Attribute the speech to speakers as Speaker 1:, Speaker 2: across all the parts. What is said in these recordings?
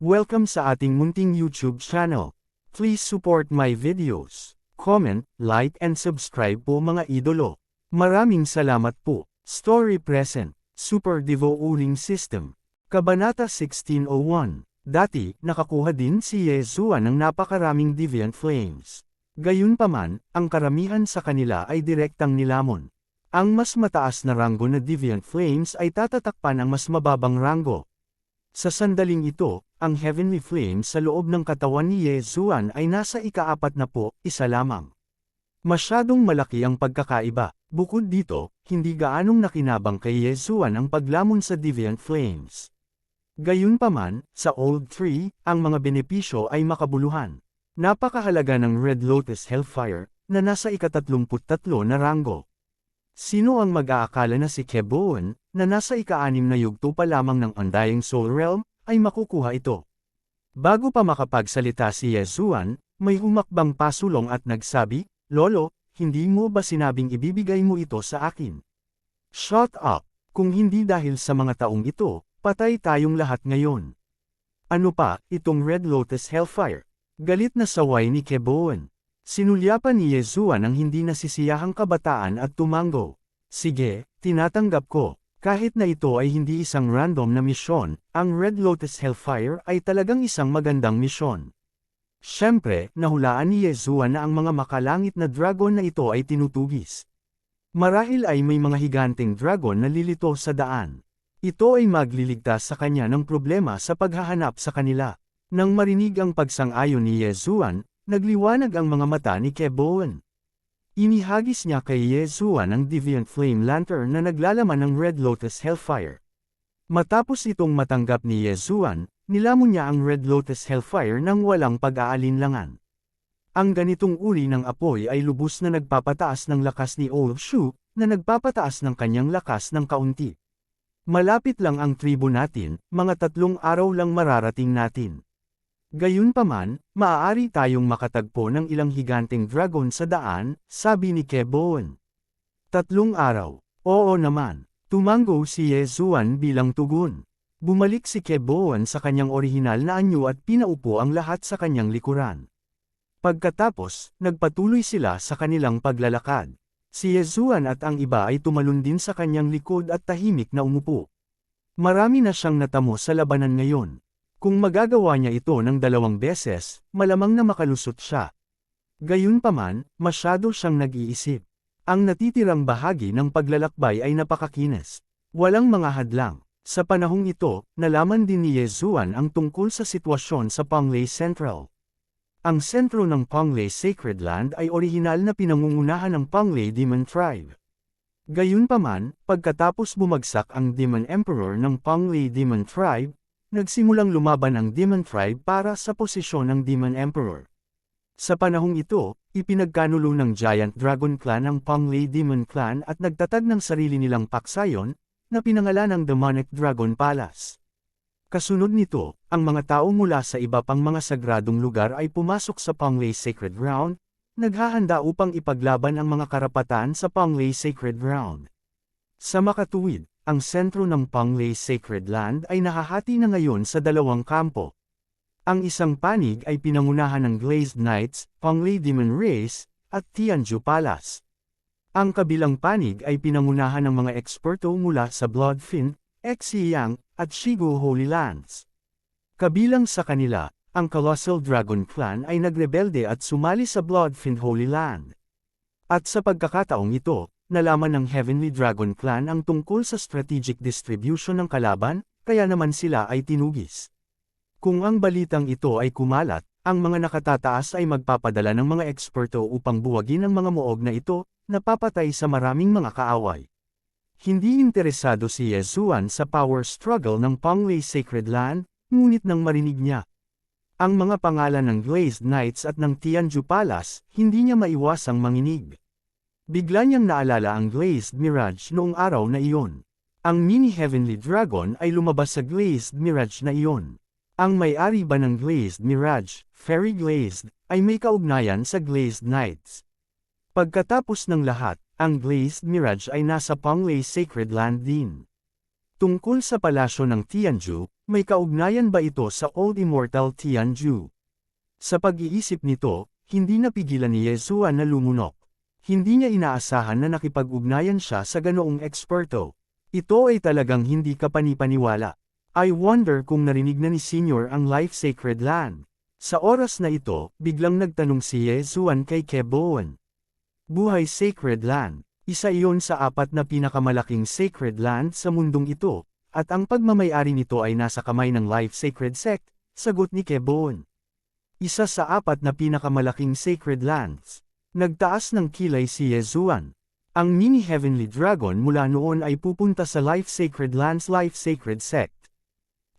Speaker 1: Welcome sa ating munting YouTube channel. Please support my videos. Comment, like and subscribe po mga idolo. Maraming salamat po. Story present. Super Devo Uling System. Kabanata 1601. Dati, nakakuha din si Yeshua ng napakaraming Deviant Flames. Gayunpaman, ang karamihan sa kanila ay direktang nilamon. Ang mas mataas na ranggo na Deviant Flames ay tatatakpan ang mas mababang ranggo. Sa sandaling ito, ang Heavenly Flame sa loob ng katawan ni Yeshua ay nasa ika-41 lamang. Masyadong malaki ang pagkakaiba. Bukod dito, hindi gaanong nakinabang kay Yeshua ang paglamon sa Deviant Flames. Gayunpaman, sa Old Tree, ang mga benepisyo ay makabuluhan. Napakahalaga ng Red Lotus Hellfire, na nasa ika-33 na ranggo. Sino ang mag-aakala na si Keboan, na nasa ika-6 na yugto pa lamang ng Undying Soul Realm, ay makukuha ito. Bago pa makapagsalita si Yeshua, may humakbang pasulong at nagsabi, "Lolo, hindi mo ba sinabing ibibigay mo ito sa akin?" Shut up! Kung hindi dahil sa mga taong ito, patay tayong lahat ngayon. Ano pa, itong Red Lotus Hellfire? Galit na saway ni Keboan. Sinulyapan ni Yeshua ang hindi nasisiyahang kabataan at tumango. Sige, tinatanggap ko. Kahit na ito ay hindi isang random na misyon, ang Red Lotus Hellfire ay talagang isang magandang misyon. Siyempre, nahulaan ni Yeshua na ang mga makalangit na dragon na ito ay tinutugis. Marahil ay may mga higanteng dragon na lilito sa daan. Ito ay magliligtas sa kanya ng problema sa paghahanap sa kanila. Nang marinig ang pagsang-ayon ni Yeshua, nagliwanag ang mga mata ni Keboan. Inihagis niya kay Yeshua ang Deviant Flame Lantern na naglalaman ng Red Lotus Hellfire. Matapos itong matanggap ni Yeshua, nilamon niya ang Red Lotus Hellfire nang walang pag-aalinlangan. Ang ganitong uri ng apoy ay lubos na nagpapataas ng lakas ni Old Shu, na nagpapataas ng kanyang lakas ng kaunti. Malapit lang ang tribo natin, mga 3 araw lang mararating natin. Gayunpaman, maaari tayong makatagpo ng ilang higanteng dragon sa daan, sabi ni Keboan. 3 araw. Oo naman. Tumango si Yeshua bilang tugon. Bumalik si Keboan sa kanyang orihinal na anyo at pinaupo ang lahat sa kanyang likuran. Pagkatapos, nagpatuloy sila sa kanilang paglalakad. Si Yeshua at ang iba ay tumalon din sa kanyang likod at tahimik na umupo. Marami na siyang natamo sa labanan ngayon. Kung magagawa niya ito ng 2 beses, malamang na makalusot siya. Gayunpaman, masyado siyang nag-iisip. Ang natitirang bahagi ng paglalakbay ay napakakinis. Walang mga hadlang. Sa panahong ito, nalaman din ni Yeshua ang tungkol sa sitwasyon sa Ponglei Central. Ang sentro ng Ponglei Sacred Land ay orihinal na pinangungunahan ng Ponglei Demon Tribe. Gayunpaman, pagkatapos bumagsak ang Demon Emperor ng Ponglei Demon Tribe, nagsimulang lumaban ang Demon Tribe para sa posisyon ng Demon Emperor. Sa panahong ito, ipinagkanulo ng Giant Dragon Clan ang Ponglei Demon Clan at nagtatag ng sarili nilang paksayon, na pinangalan ng Demonic Dragon Palace. Kasunod nito, ang mga tao mula sa iba pang mga sagradong lugar ay pumasok sa Ponglei Sacred Ground, naghahanda upang ipaglaban ang mga karapatan sa Ponglei Sacred Ground. Sa makatuwid, ang sentro ng Ponglei Sacred Land ay nahahati na ngayon sa 2 kampo. Ang isang panig ay pinangunahan ng Glazed Knights, Ponglei Demon Race, at Tianju Palace. Ang kabilang panig ay pinangunahan ng mga eksperto mula sa Bloodfin, Xiyang, at Shigu Holy Lands. Kabilang sa kanila, ang Colossal Dragon Clan ay nagrebelde at sumali sa Bloodfin Holy Land. At sa pagkakataong ito, nalaman ng Heavenly Dragon Clan ang tungkol sa strategic distribution ng kalaban, kaya naman sila ay tinugis. Kung ang balitang ito ay kumalat, ang mga nakatataas ay magpapadala ng mga eksperto upang buwagin ang mga muog na ito, na papatay sa maraming mga kaaway. Hindi interesado si Yeshua sa power struggle ng Ponglei Sacred Land, ngunit nang marinig niya ang mga pangalan ng Glazed Knights at ng Tianju Palace, hindi niya maiwasang manginig. Bigla niyang naalala ang Glazed Mirage noong araw na iyon. Ang mini Heavenly Dragon ay lumabas sa Glazed Mirage na iyon. Ang may-ari ba ng Glazed Mirage, Fairy Glazed, ay may kaugnayan sa Glazed Knights. Pagkatapos ng lahat, ang Glazed Mirage ay nasa Ponglei Sacred Land din. Tungkol sa palasyo ng Tianju, may kaugnayan ba ito sa Old Immortal Tianju? Sa pag-iisip nito, hindi napigilan ni Yezuan na lumunok. Hindi niya inaasahan na nakipag-ugnayan siya sa ganoong eksperto. Ito ay talagang hindi kapanipaniwala. I wonder kung narinig na ni Senior ang Life Sacred Land. Sa oras na ito, biglang nagtanong si Yezuan kay Keboan. Buhay Sacred Land. Isa iyon sa 4 na pinakamalaking sacred land sa mundong ito, at ang pagmamay-ari nito ay nasa kamay ng Life Sacred Sect, sagot ni Keboan. Isa sa 4 na pinakamalaking sacred lands. Nagtaas ng kilay si Yezuan. Ang mini Heavenly Dragon mula noon ay pupunta sa Life Sacred Lands Life Sacred Sect.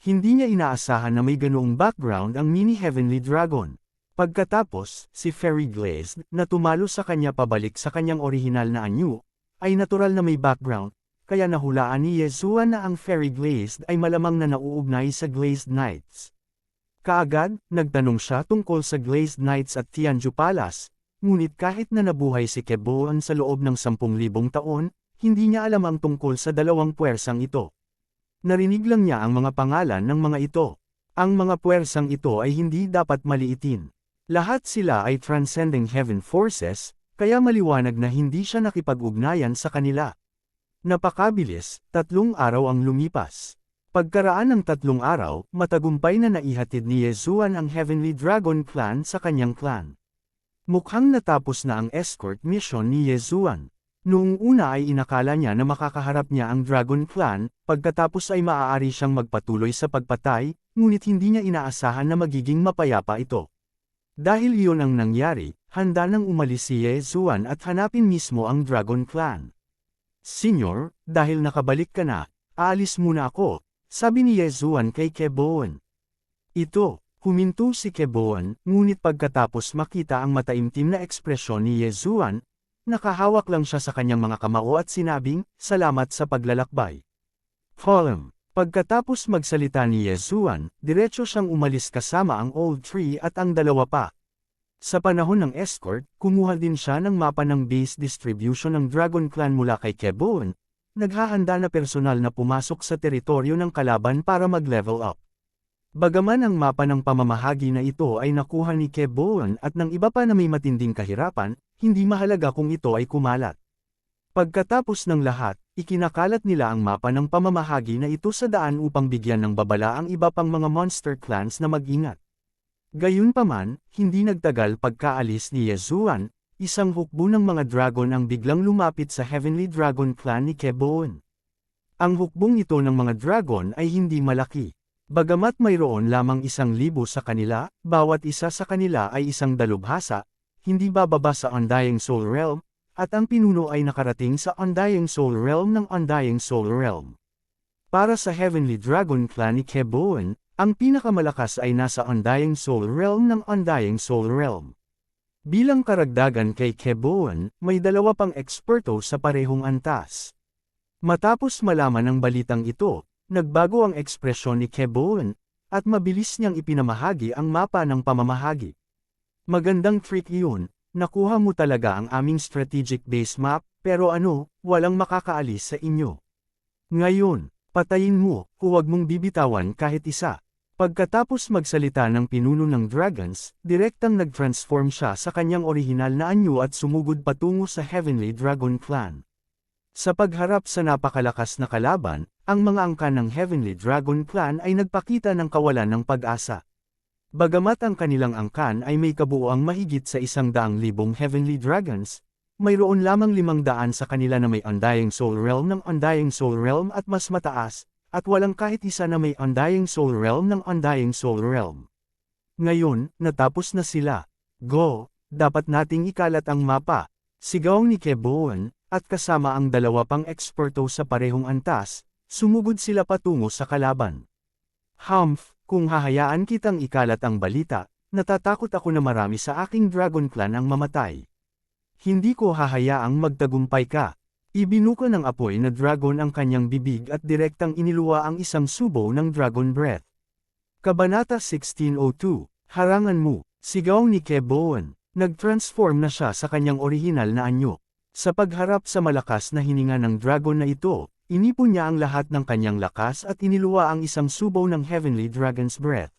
Speaker 1: Hindi niya inaasahan na may ganoong background ang mini Heavenly Dragon. Pagkatapos, si Fairy Glazed, na tumalo sa kanya pabalik sa kanyang orihinal na anyo, ay natural na may background, kaya nahulaan ni Yezuan na ang Fairy Glazed ay malamang na nauugnay sa Glazed Knights. Kaagad, nagtanong siya tungkol sa Glazed Knights at Tianju Palace, ngunit kahit na nabuhay si Keboan sa loob ng 10,000 taon, hindi niya alam ang tungkol sa dalawang puwersang ito. Narinig lang niya ang mga pangalan ng mga ito. Ang mga puwersang ito ay hindi dapat maliitin. Lahat sila ay transcending heaven forces, kaya maliwanag na hindi siya nakipag-ugnayan sa kanila. Napakabilis, 3 araw ang lumipas. Pagkaraan ng 3 araw, matagumpay na naihatid ni Yezuan ang Heavenly Dragon Clan sa kanyang clan. Mukhang natapos na ang escort mission ni Yezuan. Noong una ay inakala niya na makakaharap niya ang Dragon Clan, pagkatapos ay maaari siyang magpatuloy sa pagpatay, ngunit hindi niya inaasahan na magiging mapayapa ito. Dahil iyon ang nangyari, handa nang umalis si Yezuan at hanapin mismo ang Dragon Clan. Senior, dahil nakabalik ka na, aalis muna ako. Sabi ni Yezuan kay Keboan. Ito, huminto si Keboan, ngunit pagkatapos makita ang mataimtim na ekspresyon ni Yezuan, nakahawak lang siya sa kanyang mga kamao at sinabing, salamat sa paglalakbay. Column. Pagkatapos magsalita ni Yezuan, diretso siyang umalis kasama ang Old Tree at ang 2 pa. Sa panahon ng escort, kumuha din siya ng mapa ng base distribution ng Dragon Clan mula kay Keboan. Naghahanda na personal na pumasok sa teritoryo ng kalaban para mag-level up. Bagaman ang mapa ng pamamahagi na ito ay nakuha ni Keboan at ng iba pa na may matinding kahirapan, hindi mahalaga kung ito ay kumalat. Pagkatapos ng lahat, ikinakalat nila ang mapa ng pamamahagi na ito sa daan upang bigyan ng babala ang iba pang mga monster clans na mag-ingat. Gayunpaman, hindi nagtagal pagkaalis ni Yezuan, isang hukbo ng mga dragon ang biglang lumapit sa Heavenly Dragon Clan ni Keboan. Ang hukbong ito ng mga dragon ay hindi malaki. Bagamat mayroon lamang 1,000 sa kanila, bawat isa sa kanila ay isang dalubhasa, hindi bababa sa Undying Soul Realm, at ang pinuno ay nakarating sa Undying Soul Realm ng Undying Soul Realm. Para sa Heavenly Dragon Clan ni Keboan, ang pinakamalakas ay nasa Undying Soul Realm ng Undying Soul Realm. Bilang karagdagan kay Keboan, may 2 pang eksperto sa parehong antas. Matapos malaman ang balitang ito, nagbago ang ekspresyon ni Keboan, at mabilis niyang ipinamahagi ang mapa ng pamamahagi. Magandang trick iyon, nakuha mo talaga ang aming strategic base map, pero walang makakaalis sa inyo. Ngayon, patayin mo, huwag mong bibitawan kahit isa. Pagkatapos magsalita ng pinuno ng dragons, direktang nag-transform siya sa kanyang orihinal na anyo at sumugod patungo sa Heavenly Dragon Clan. Sa pagharap sa napakalakas na kalaban, ang mga angkan ng Heavenly Dragon Clan ay nagpakita ng kawalan ng pag-asa. Bagamat ang kanilang angkan ay may kabuuang mahigit sa 100,000 Heavenly Dragons, mayroon lamang 500 sa kanila na may Undying Soul Realm ng Undying Soul Realm at mas mataas, at walang kahit isa na may Undying Soul Realm ng Undying Soul Realm. Ngayon, natapos na sila. Go, dapat nating ikalat ang mapa. Sigaw ni Keboan, at kasama ang 2 pang eksperto sa parehong antas, sumugod sila patungo sa kalaban. Humph, kung hahayaan kitang ikalat ang balita, natatakot ako na marami sa aking Dragon Clan ang mamatay. Hindi ko hahayaang magtagumpay ka. Ibinuka ng apoy na dragon ang kanyang bibig at direktang iniluwa ang isang subo ng Dragon Breath. Kabanata 1602, Harangan mo, sigaw ni Keboan. Nag-transform na siya sa kanyang orihinal na anyo. Sa pagharap sa malakas na hininga ng dragon na ito, Inipon niya ang lahat ng kanyang lakas at iniluwa ang isang subaw ng Heavenly Dragon's Breath.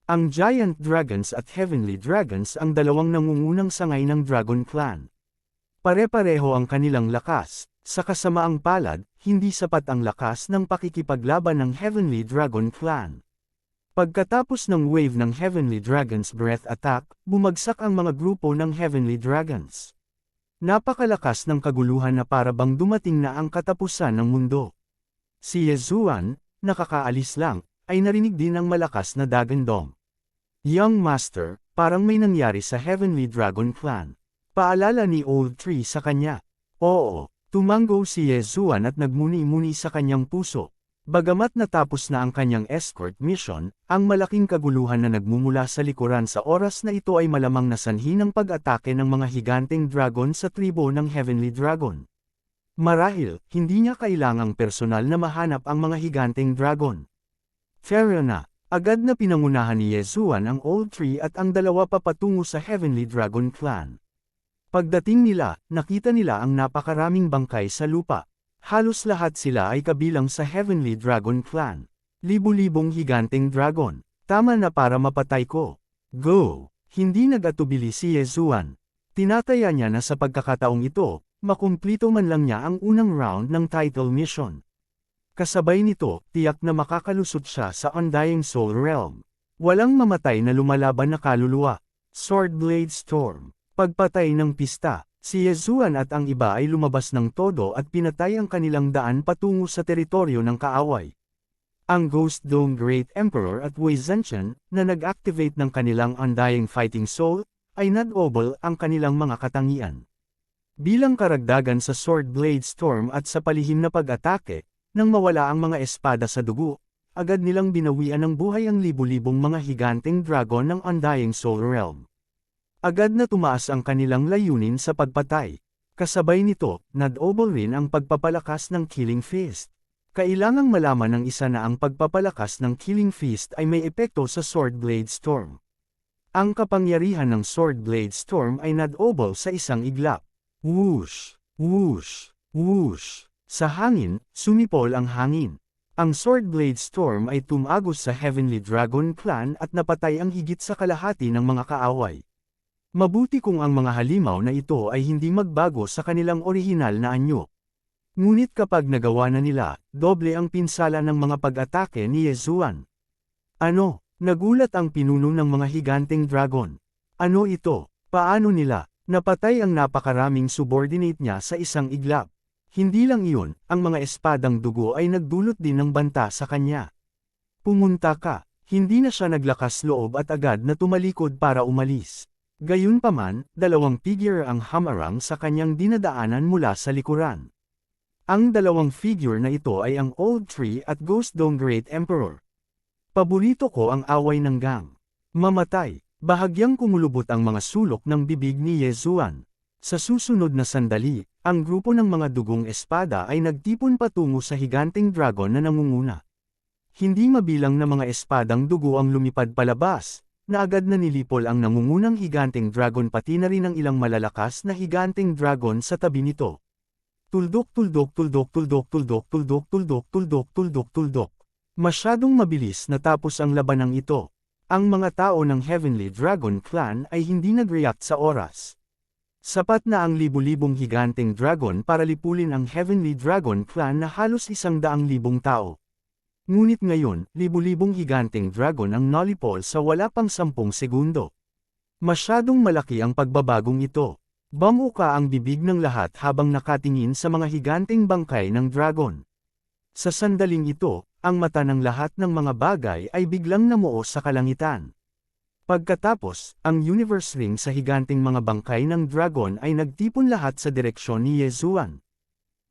Speaker 1: Ang Giant Dragons at Heavenly Dragons ang dalawang nangungunang sangay ng Dragon Clan. Pare-pareho ang kanilang lakas, sa kasamaang palad, hindi sapat ang lakas ng pakikipaglaban ng Heavenly Dragon Clan. Pagkatapos ng wave ng Heavenly Dragon's Breath attack, bumagsak ang mga grupo ng Heavenly Dragons. Napakalakas ng kaguluhan na para bang dumating na ang katapusan ng mundo. Si Yezuan, nakakaalis lang, ay narinig din ang malakas na dagandong. Young Master, parang may nangyari sa Heavenly Dragon Clan. Paalala ni Old Tree sa kanya. Oo, tumango si Yezuan at nagmuni-muni sa kanyang puso. Bagamat natapos na ang kanyang escort mission, ang malaking kaguluhan na nagmumula sa likuran sa oras na ito ay malamang na sanhi ng pag-atake ng mga higanteng dragon sa tribo ng Heavenly Dragon. Marahil, hindi niya kailangang personal na mahanap ang mga higanteng dragon. Fair na, agad na pinangunahan ni Yezuan ang Old Tree at ang dalawa papatungo sa Heavenly Dragon Clan. Pagdating nila, nakita nila ang napakaraming bangkay sa lupa. Halos lahat sila ay kabilang sa Heavenly Dragon Clan. Libu-libong higanteng dragon. Tama na para mapatay ko. Go! Hindi nag-atubili si Yezuan. Tinataya niya na sa pagkakataong ito, makumplito man lang niya ang unang round ng title mission. Kasabay nito, tiyak na makakalusot siya sa Undying Soul Realm. Walang mamatay na lumalaban na kaluluwa. Swordblade Storm. Pagpatay ng pista. Si Yezuan at ang iba ay lumabas ng todo at pinatay ang kanilang daan patungo sa teritoryo ng kaaway. Ang Ghost Dome Great Emperor at Wei Zhenchen, na nag-activate ng kanilang Undying Fighting Soul, ay nadobol ang kanilang mga katangian. Bilang karagdagan sa Swordblade Storm at sa palihim na pag-atake, nang mawala ang mga espada sa dugo, agad nilang binawian ng buhay ang libu-libong mga higanteng dragon ng Undying Soul Realm. Agad na tumaas ang kanilang layunin sa pagpatay. Kasabay nito, nadobol rin ang pagpapalakas ng Killing Fist. Kailangang malaman ng isa na ang pagpapalakas ng Killing Fist ay may epekto sa Swordblade Storm. Ang kapangyarihan ng Swordblade Storm ay nadobol sa isang iglap. Whoosh! Whoosh! Whoosh! Sa hangin, sumipol ang hangin. Ang Swordblade Storm ay tumagos sa Heavenly Dragon Clan at napatay ang higit sa kalahati ng mga kaaway. Mabuti kung ang mga halimaw na ito ay hindi magbago sa kanilang orihinal na anyo. Ngunit kapag nagawa na nila, doble ang pinsala ng mga pag-atake ni Yezuan. Ano? Nagulat ang pinuno ng mga higanteng dragon. Ano ito? Paano nila? Napatay ang napakaraming subordinate niya sa isang iglap. Hindi lang iyon, ang mga espadang dugo ay nagdulot din ng banta sa kanya. Pumunta ka. Hindi na siya naglakas loob at agad na tumalikod para umalis. Gayunpaman, dalawang figure ang hamarang sa kanyang dinadaanan mula sa likuran. Ang dalawang figure na ito ay ang Old Tree at Ghost Dome Great Emperor. Paborito ko ang away ng gang. Mamatay. Bahagyang kumulubot ang mga sulok ng bibig ni Yezuan. Sa susunod na sandali, ang grupo ng mga dugong espada ay nagtipon patungo sa higanteng dragon na nangunguna. Hindi mabilang na mga espadang dugo ang lumipad palabas, na agad na nilipol ang nangungunang higanteng dragon pati na rin ang ilang malalakas na higanteng dragon sa tabi nito. Tuldok tuldok tuldok tuldok tuldok tuldok tuldok tuldok tuldok tuldok. Masyadong mabilis natapos ang labanang ito. Ang mga tao ng Heavenly Dragon Clan ay hindi nag-react sa oras. Sapat na ang libu-libong higanteng dragon para lipulin ang Heavenly Dragon Clan na halos 100,000 tao. Ngunit ngayon, libu-libong higanteng dragon ang nalipol sa wala pang 10 segundo. Masyadong malaki ang pagbabagong ito. Bamuka ang bibig ng lahat habang nakatingin sa mga higanteng bangkay ng dragon. Sa sandaling ito, ang mata ng lahat ng mga bagay ay biglang namuo sa kalangitan. Pagkatapos, ang universe ring sa higanteng mga bangkay ng dragon ay nagtipon lahat sa direksyon ni Yezuan.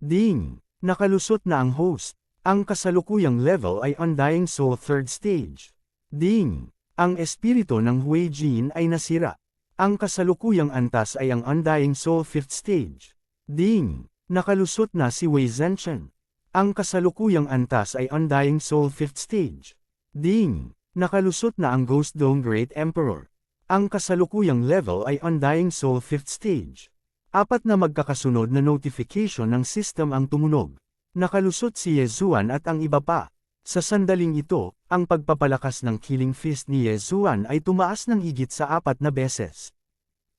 Speaker 1: Ding! Nakalusot na ang host. Ang kasalukuyang level ay Undying Soul 3rd Stage. Ding! Ang espiritu ng Hui Jin ay nasira. Ang kasalukuyang antas ay ang Undying Soul 5th Stage. Ding! Nakalusot na si Wei Zhenchen. Ang kasalukuyang antas ay Undying Soul 5th Stage. Ding! Nakalusot na ang Ghost Dome Great Emperor. Ang kasalukuyang level ay Undying Soul 5th Stage. 4 na magkakasunod na notification ng system ang tumunog. Nakalusot si Yezuan at ang iba pa. Sa sandaling ito, ang pagpapalakas ng Killing Fist ni Yezuan ay tumaas ng higit sa 4 na beses.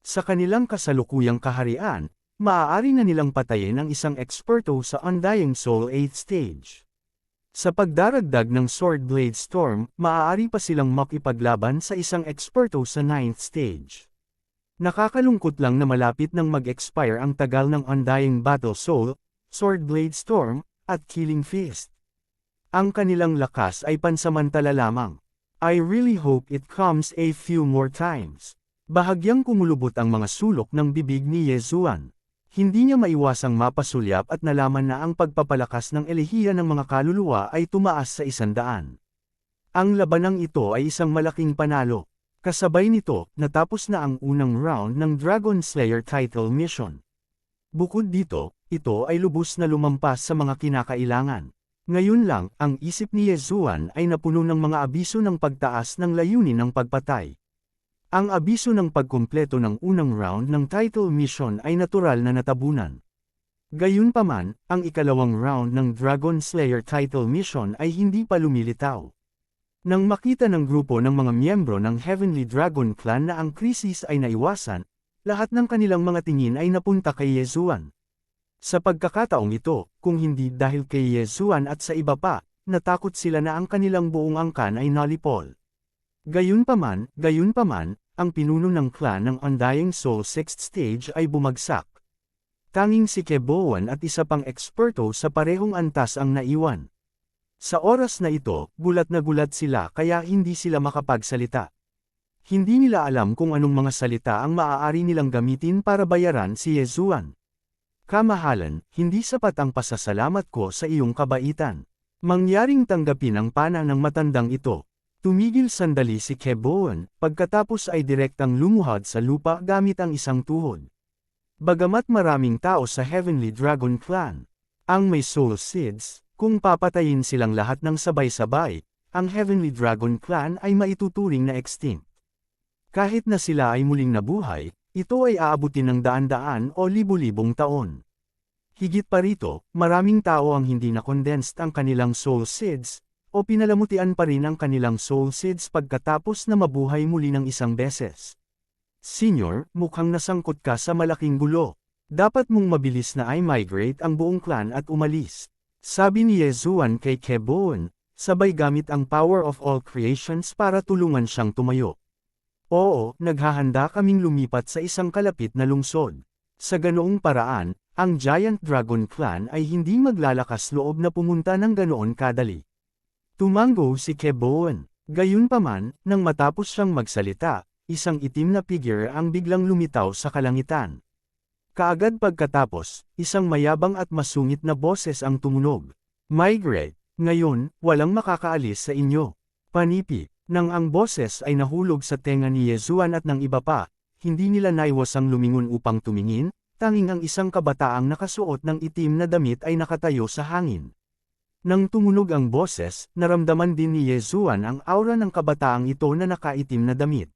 Speaker 1: Sa kanilang kasalukuyang kaharian, maaari na nilang patayin ang isang eksperto sa Undying Soul 8th stage. Sa pagdaragdag ng Sword Blade Storm, maaari pa silang makipaglaban sa isang eksperto sa 9th stage. Nakakalungkot lang na malapit nang mag-expire ang tagal ng Undying Battle Soul, Sword Blade Storm, at Killing Fist. Ang kanilang lakas ay pansamantala lamang. I really hope it comes a few more times. Bahagyang kumulubot ang mga sulok ng bibig ni Yezuan. Hindi niya maiwasang mapasulyap at nalaman na ang pagpapalakas ng elehiya ng mga kaluluwa ay tumaas sa 100. Ang labanang ito ay isang malaking panalo. Kasabay nito, natapos na ang unang round ng Dragon Slayer title mission. Bukod dito, ito ay lubos na lumampas sa mga kinakailangan. Ngayon lang, ang isip ni Yezuan ay napuno ng mga abiso ng pagtaas ng layunin ng pagpatay. Ang abiso ng pagkumpleto ng unang round ng title mission ay natural na natabunan. Gayunpaman, ang ikalawang round ng Dragon Slayer title mission ay hindi pa lumilitaw. Nang makita ng grupo ng mga miyembro ng Heavenly Dragon Clan na ang krisis ay naiwasan, lahat ng kanilang mga tingin ay napunta kay Yezuan. Sa pagkakataong ito, kung hindi dahil kay Yezuan at sa iba pa, natakot sila na ang kanilang buong angkan ay nalipol. Gayunpaman, ang pinuno ng clan ng Undying Soul 6th stage ay bumagsak. Tanging si Keboan at isa pang eksperto sa parehong antas ang naiwan. Sa oras na ito, gulat na gulat sila kaya hindi sila makapagsalita. Hindi nila alam kung anong mga salita ang maaari nilang gamitin para bayaran si Yezuan. Kamahalan, hindi sapat ang pasasalamat ko sa iyong kabaitan. Mangyaring tanggapin ang pana ng matandang ito. Tumigil sandali si Keboan, pagkatapos ay direktang lumuhad sa lupa gamit ang isang tuhod. Bagamat maraming tao sa Heavenly Dragon Clan, ang may Soul Seeds, kung papatayin silang lahat ng sabay-sabay, ang Heavenly Dragon Clan ay maituturing na extinct. Kahit na sila ay muling nabuhay, ito ay aabutin ng daan-daan o libu-libong taon. Higit pa rito, maraming tao ang hindi na-condensed ang kanilang Soul Seeds, o pinalamutian pa rin ang kanilang Soul Seeds pagkatapos na mabuhay muli ng isang beses. Senior, mukhang nasangkot ka sa malaking gulo. Dapat mong mabilis na i-migrate ang buong clan at umalis. Sabi ni Yezuan kay Keboan, sabay gamit ang power of all creations para tulungan siyang tumayo. Oo, naghahanda kaming lumipat sa isang kalapit na lungsod. Sa ganoong paraan, ang Giant Dragon Clan ay hindi maglalakas loob na pumunta ng ganoon kadali. Tumango si Keboan. Gayunpaman, nang matapos siyang magsalita, isang itim na figure ang biglang lumitaw sa kalangitan. Kaagad pagkatapos, isang mayabang at masungit na boses ang tumunog. Migrate, ngayon, walang makakaalis sa inyo. Panipi, nang ang boses ay nahulog sa tenga ni Yezuan at ng iba pa, hindi nila naiwasang lumingon upang tumingin, tanging ang isang kabataang nakasuot ng itim na damit ay nakatayo sa hangin. Nang tumunog ang boses, naramdaman din ni Yezuan ang aura ng kabataang ito na nakaitim na damit.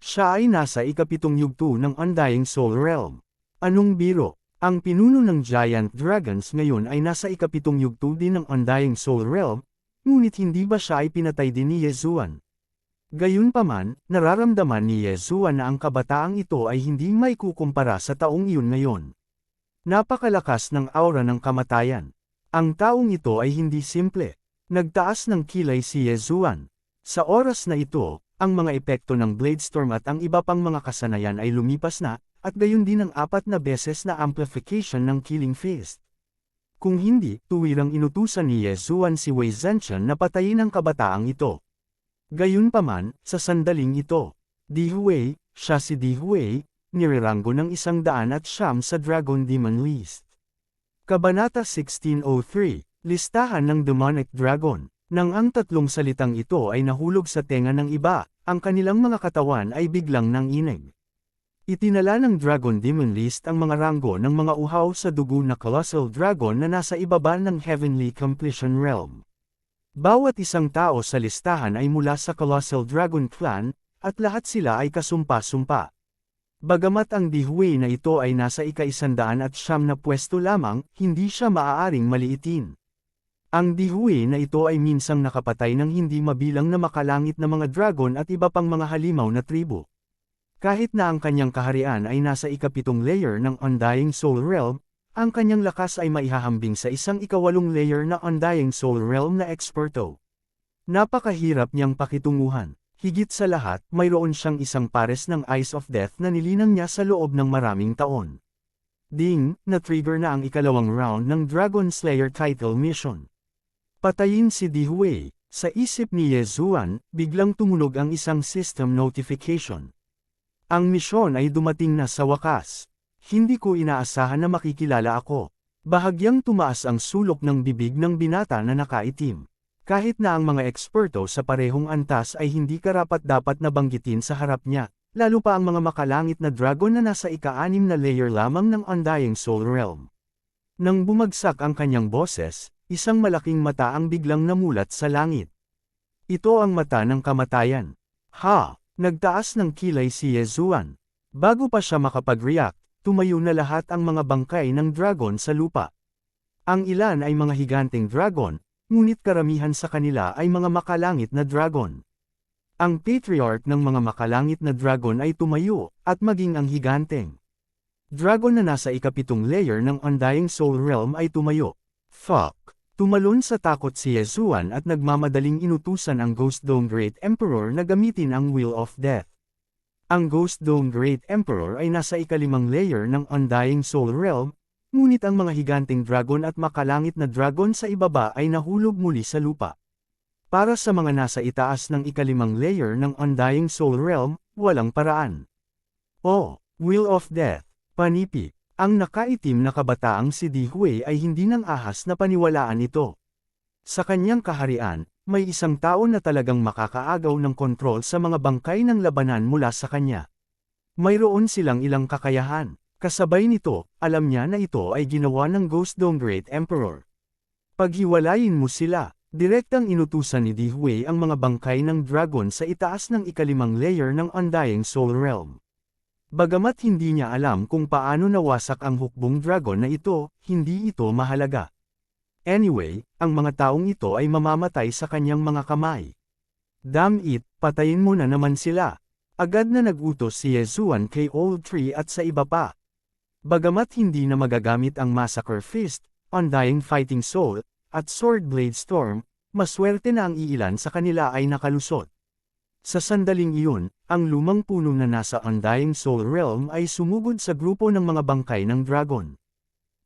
Speaker 1: Siya ay nasa ikapitong yugto ng Undying Soul Realm. Anong biro? Ang pinuno ng Giant Dragons ngayon ay nasa ikapitong yugto din ng Undying Soul Realm, ngunit hindi ba siya ay pinatay din ni Yezuan? Gayunpaman, nararamdaman ni Yezuan na ang kabataang ito ay hindi maikukumpara sa taong iyon ngayon. Napakalakas ng aura ng kamatayan. Ang taong ito ay hindi simple. Nagtaas ng kilay si Yezuan. Sa oras na ito, ang mga epekto ng Bladestorm at ang iba pang mga kasanayan ay lumipas na, at gayon din ang 4 na beses na amplification ng Killing Fist. Kung hindi, tuwirang inutusan ni Yezuan si Wei Zhenchen na patayin ang kabataang ito. Gayunpaman, sa sandaling ito, Di Huey, siya si Di Huey, nireranggo ng 109 sa Dragon Demon List. Kabanata 1603, Listahan ng Demonic Dragon. Nang ang tatlong salitang ito ay nahulog sa tenga ng iba, ang kanilang mga katawan ay biglang nanginig. Itinala ng Dragon Demon List ang mga ranggo ng mga uhaw sa dugo na Colossal Dragon na nasa ibaba ng Heavenly Completion Realm. Bawat isang tao sa listahan ay mula sa Colossal Dragon Clan, at lahat sila ay kasumpa-sumpa. Bagamat ang Dihui na ito ay nasa ika-100 at siyam na pwesto lamang, hindi siya maaaring maliitin. Ang Dihui na ito ay minsang nakapatay ng hindi mabilang na makalangit na mga dragon at iba pang mga halimaw na tribo. Kahit na ang kanyang kaharian ay nasa ika-7 layer ng Undying Soul Realm, ang kanyang lakas ay maihahambing sa isang ika-8 layer na Undying Soul Realm na Experto. Napakahirap niyang pakitunguhan. Higit sa lahat, mayroon siyang isang pares ng Eyes of Death na nilinang niya sa loob ng maraming taon. Ding, na-trigger na ang ikalawang round ng Dragon Slayer title mission. Patayin si Dihui. Sa isip ni Yezuan, biglang tumunog ang isang system notification. Ang misyon ay dumating na sa wakas. Hindi ko inaasahan na makikilala ako. Bahagyang tumaas ang sulok ng bibig ng binata na nakaitim. Kahit na ang mga eksperto sa parehong antas ay hindi karapat-dapat na banggitin sa harap niya, lalo pa ang mga makalangit na dragon na nasa ika-6 na layer lamang ng Undying Soul Realm. Nang bumagsak ang kanyang boses, isang malaking mata ang biglang namulat sa langit. Ito ang mata ng kamatayan. Ha! Nagtaas ng kilay si Yezuan. Bago pa siya makapag-react, tumayo na lahat ang mga bangkay ng dragon sa lupa. Ang ilan ay mga higanteng dragon, ngunit karamihan sa kanila ay mga makalangit na dragon. Ang patriarch ng mga makalangit na dragon ay tumayo, at maging ang higanteng dragon na nasa ika-7 layer ng Undying Soul Realm ay tumayo. Fuck! Tumalon sa takot si Yezuan at nagmamadaling inutusan ang Ghost Dome Great Emperor na gamitin ang Wheel of Death. Ang Ghost Dome Great Emperor ay nasa ika-5 layer ng Undying Soul Realm, ngunit ang mga higanteng dragon at makalangit na dragon sa ibaba ay nahulog muli sa lupa. Para sa mga nasa itaas ng ika-5 layer ng Undying Soul Realm, walang paraan. Oh, Wheel of Death, panipi. Ang nakaitim na kabataang si Dihui ay hindi nang ahas na paniwalaan ito. Sa kanyang kaharian, may isang tao na talagang makakaagaw ng kontrol sa mga bangkay ng labanan mula sa kanya. Mayroon silang ilang kakayahan. Kasabay nito, alam niya na ito ay ginawa ng Ghost Dome Great Emperor. Paghiwalayin mo sila, direktang inutusan ni Dihui ang mga bangkay ng dragon sa itaas ng ika-5 layer ng Undying Soul Realm. Bagamat hindi niya alam kung paano nawasak ang hukbong dragon na ito, hindi ito mahalaga. Anyway, ang mga taong ito ay mamamatay sa kanyang mga kamay. Damn it, patayin mo na naman sila. Agad na nag-utos si Yezuan kay Old Tree at sa iba pa. Bagamat hindi na magagamit ang Massacre Fist, Undying Fighting Soul, at Sword Blade Storm, maswerte na ang iilan sa kanila ay nakalusot. Sa sandaling iyon, ang lumang puno na nasa Undying Soul Realm ay sumugod sa grupo ng mga bangkay ng dragon.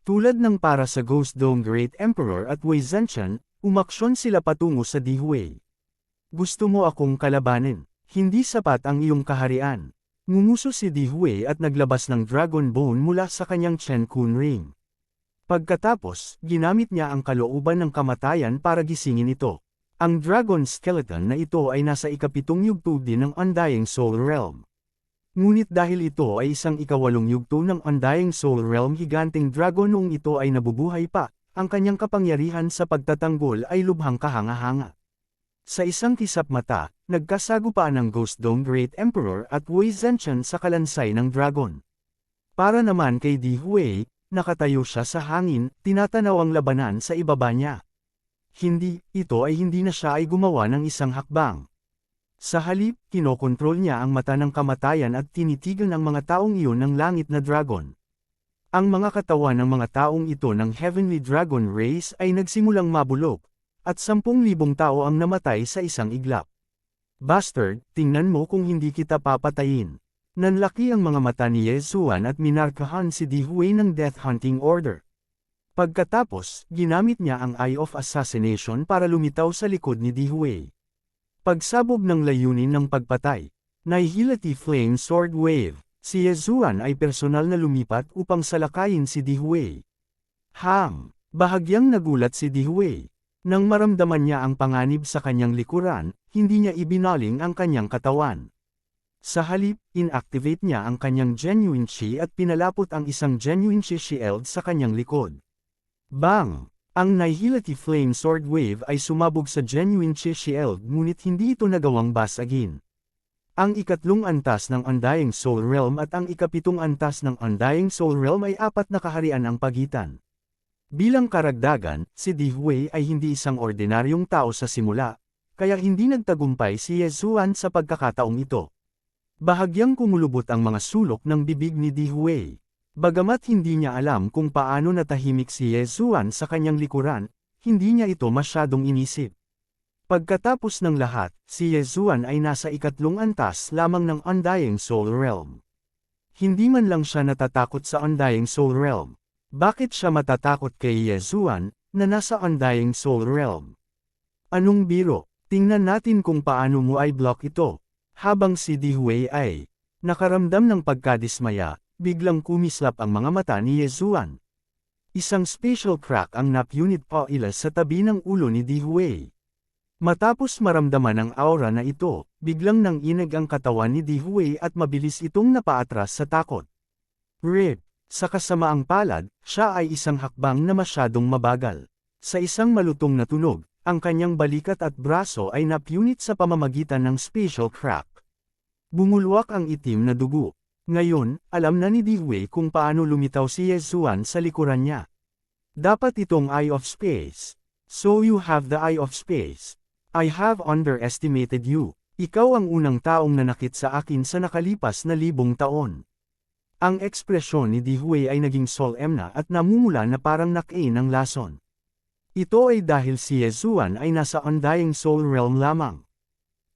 Speaker 1: Tulad ng para sa Ghost Dome Great Emperor at Wei Zhenchen, umaksyon sila patungo sa Dihui. Gusto mo akong kalabanin? Hindi sapat ang iyong kaharian. Ngumuso si Dihui at naglabas ng Dragon Bone mula sa kanyang Chen Kun Ring. Pagkatapos, ginamit niya ang kalooban ng kamatayan para gisingin ito. Ang Dragon Skeleton na ito ay nasa ika-7 yugto din ng Undying Soul Realm. Ngunit dahil ito ay isang ika-8 yugto ng Undying Soul Realm higanteng dragon noong ito ay nabubuhay pa, ang kanyang kapangyarihan sa pagtatanggol ay lubhang kahanga-hanga. Sa isang kisap mata, nagkasagupaan ng Ghost Dome Great Emperor at Wei Zhenchen sa kalansay ng dragon. Para naman kay Dihui, nakatayo siya sa hangin, tinatanaw ang labanan sa ibaba niya. Ito ay hindi na siya ay gumawa ng isang hakbang. Sa halip, kinokontrol niya ang mata ng kamatayan at tinitigan ang mga taong iyon ng langit na dragon. Ang mga katawan ng mga taong ito ng Heavenly Dragon Race ay nagsimulang mabulok, at 10,000 tao ang namatay sa isang iglap. Bastard, tingnan mo kung hindi kita papatayin. Nanlaki ang mga mata ni Yezuan at minarkahan si Dihui ng Death Hunting Order. Pagkatapos, ginamit niya ang Eye of Assassination para lumitaw sa likod ni Dihui. Pagsabog ng layunin ng pagpatay, Nihility Flame Sword Wave, si Yezuan ay personal na lumipat upang salakayin si Dihui. Bahagyang nagulat si Dihui. Nang maramdaman niya ang panganib sa kanyang likuran, hindi niya ibinaling ang kanyang katawan. Sa halip, inactivate niya ang kanyang Genuine Chi at pinalapot ang isang Genuine Chi Shield sa kanyang likod. Bang! Ang Nihility Flame Sword Wave ay sumabog sa Genuine Chi Shield ngunit hindi ito nagawang basagin. Ang ikatlong antas ng Undying Soul Realm at ang ikapitong antas ng Undying Soul Realm ay apat na kaharian ang pagitan. Bilang karagdagan, si Di Hui ay hindi isang ordinaryong tao sa simula, kaya hindi nagtagumpay si Ye Zuan sa pagkakataong ito. Bahagyang kumulubot ang mga sulok ng bibig ni Di Hui. Bagamat hindi niya alam kung paano natahimik si Ye Zuan sa kanyang likuran, hindi niya ito masyadong inisip. Pagkatapos ng lahat, si Ye Zuan ay nasa ikatlong antas lamang ng Undying Soul Realm. Hindi man lang siya natatakot sa Undying Soul Realm. Bakit siya matatakot kay Ye Zuan, na nasa Undying Soul Realm? Anong biro? Tingnan natin kung paano mo ay block ito. Habang si Di Hui ay nakaramdam ng pagkadismaya, biglang kumislap ang mga mata ni Ye Zuan. Isang spatial crack ang napunit paila sa tabi ng ulo ni Di Hui. Matapos maramdaman ang aura na ito, biglang nanginig ang katawan ni Di Hui at mabilis itong napaatras sa takot. Rip. Sa kasamaang palad, siya ay isang hakbang na masyadong mabagal. Sa isang malutong na tunog, ang kanyang balikat at braso ay napunit sa pamamagitan ng spatial crack. Bumulwak ang itim na dugo. Ngayon, alam na ni Di Hui kung paano lumitaw si Ye Zuan sa likuran niya. Dapat itong Eye of Space. So you have the Eye of Space. I have underestimated you. Ikaw ang unang taong nanakit sa akin sa nakalipas na 1,000 taon. Ang ekspresyon ni Di Hui ay naging solemn na at namumula na parang nakain ng lason. Ito ay dahil si Ye Zuan ay nasa Undying Soul Realm lamang.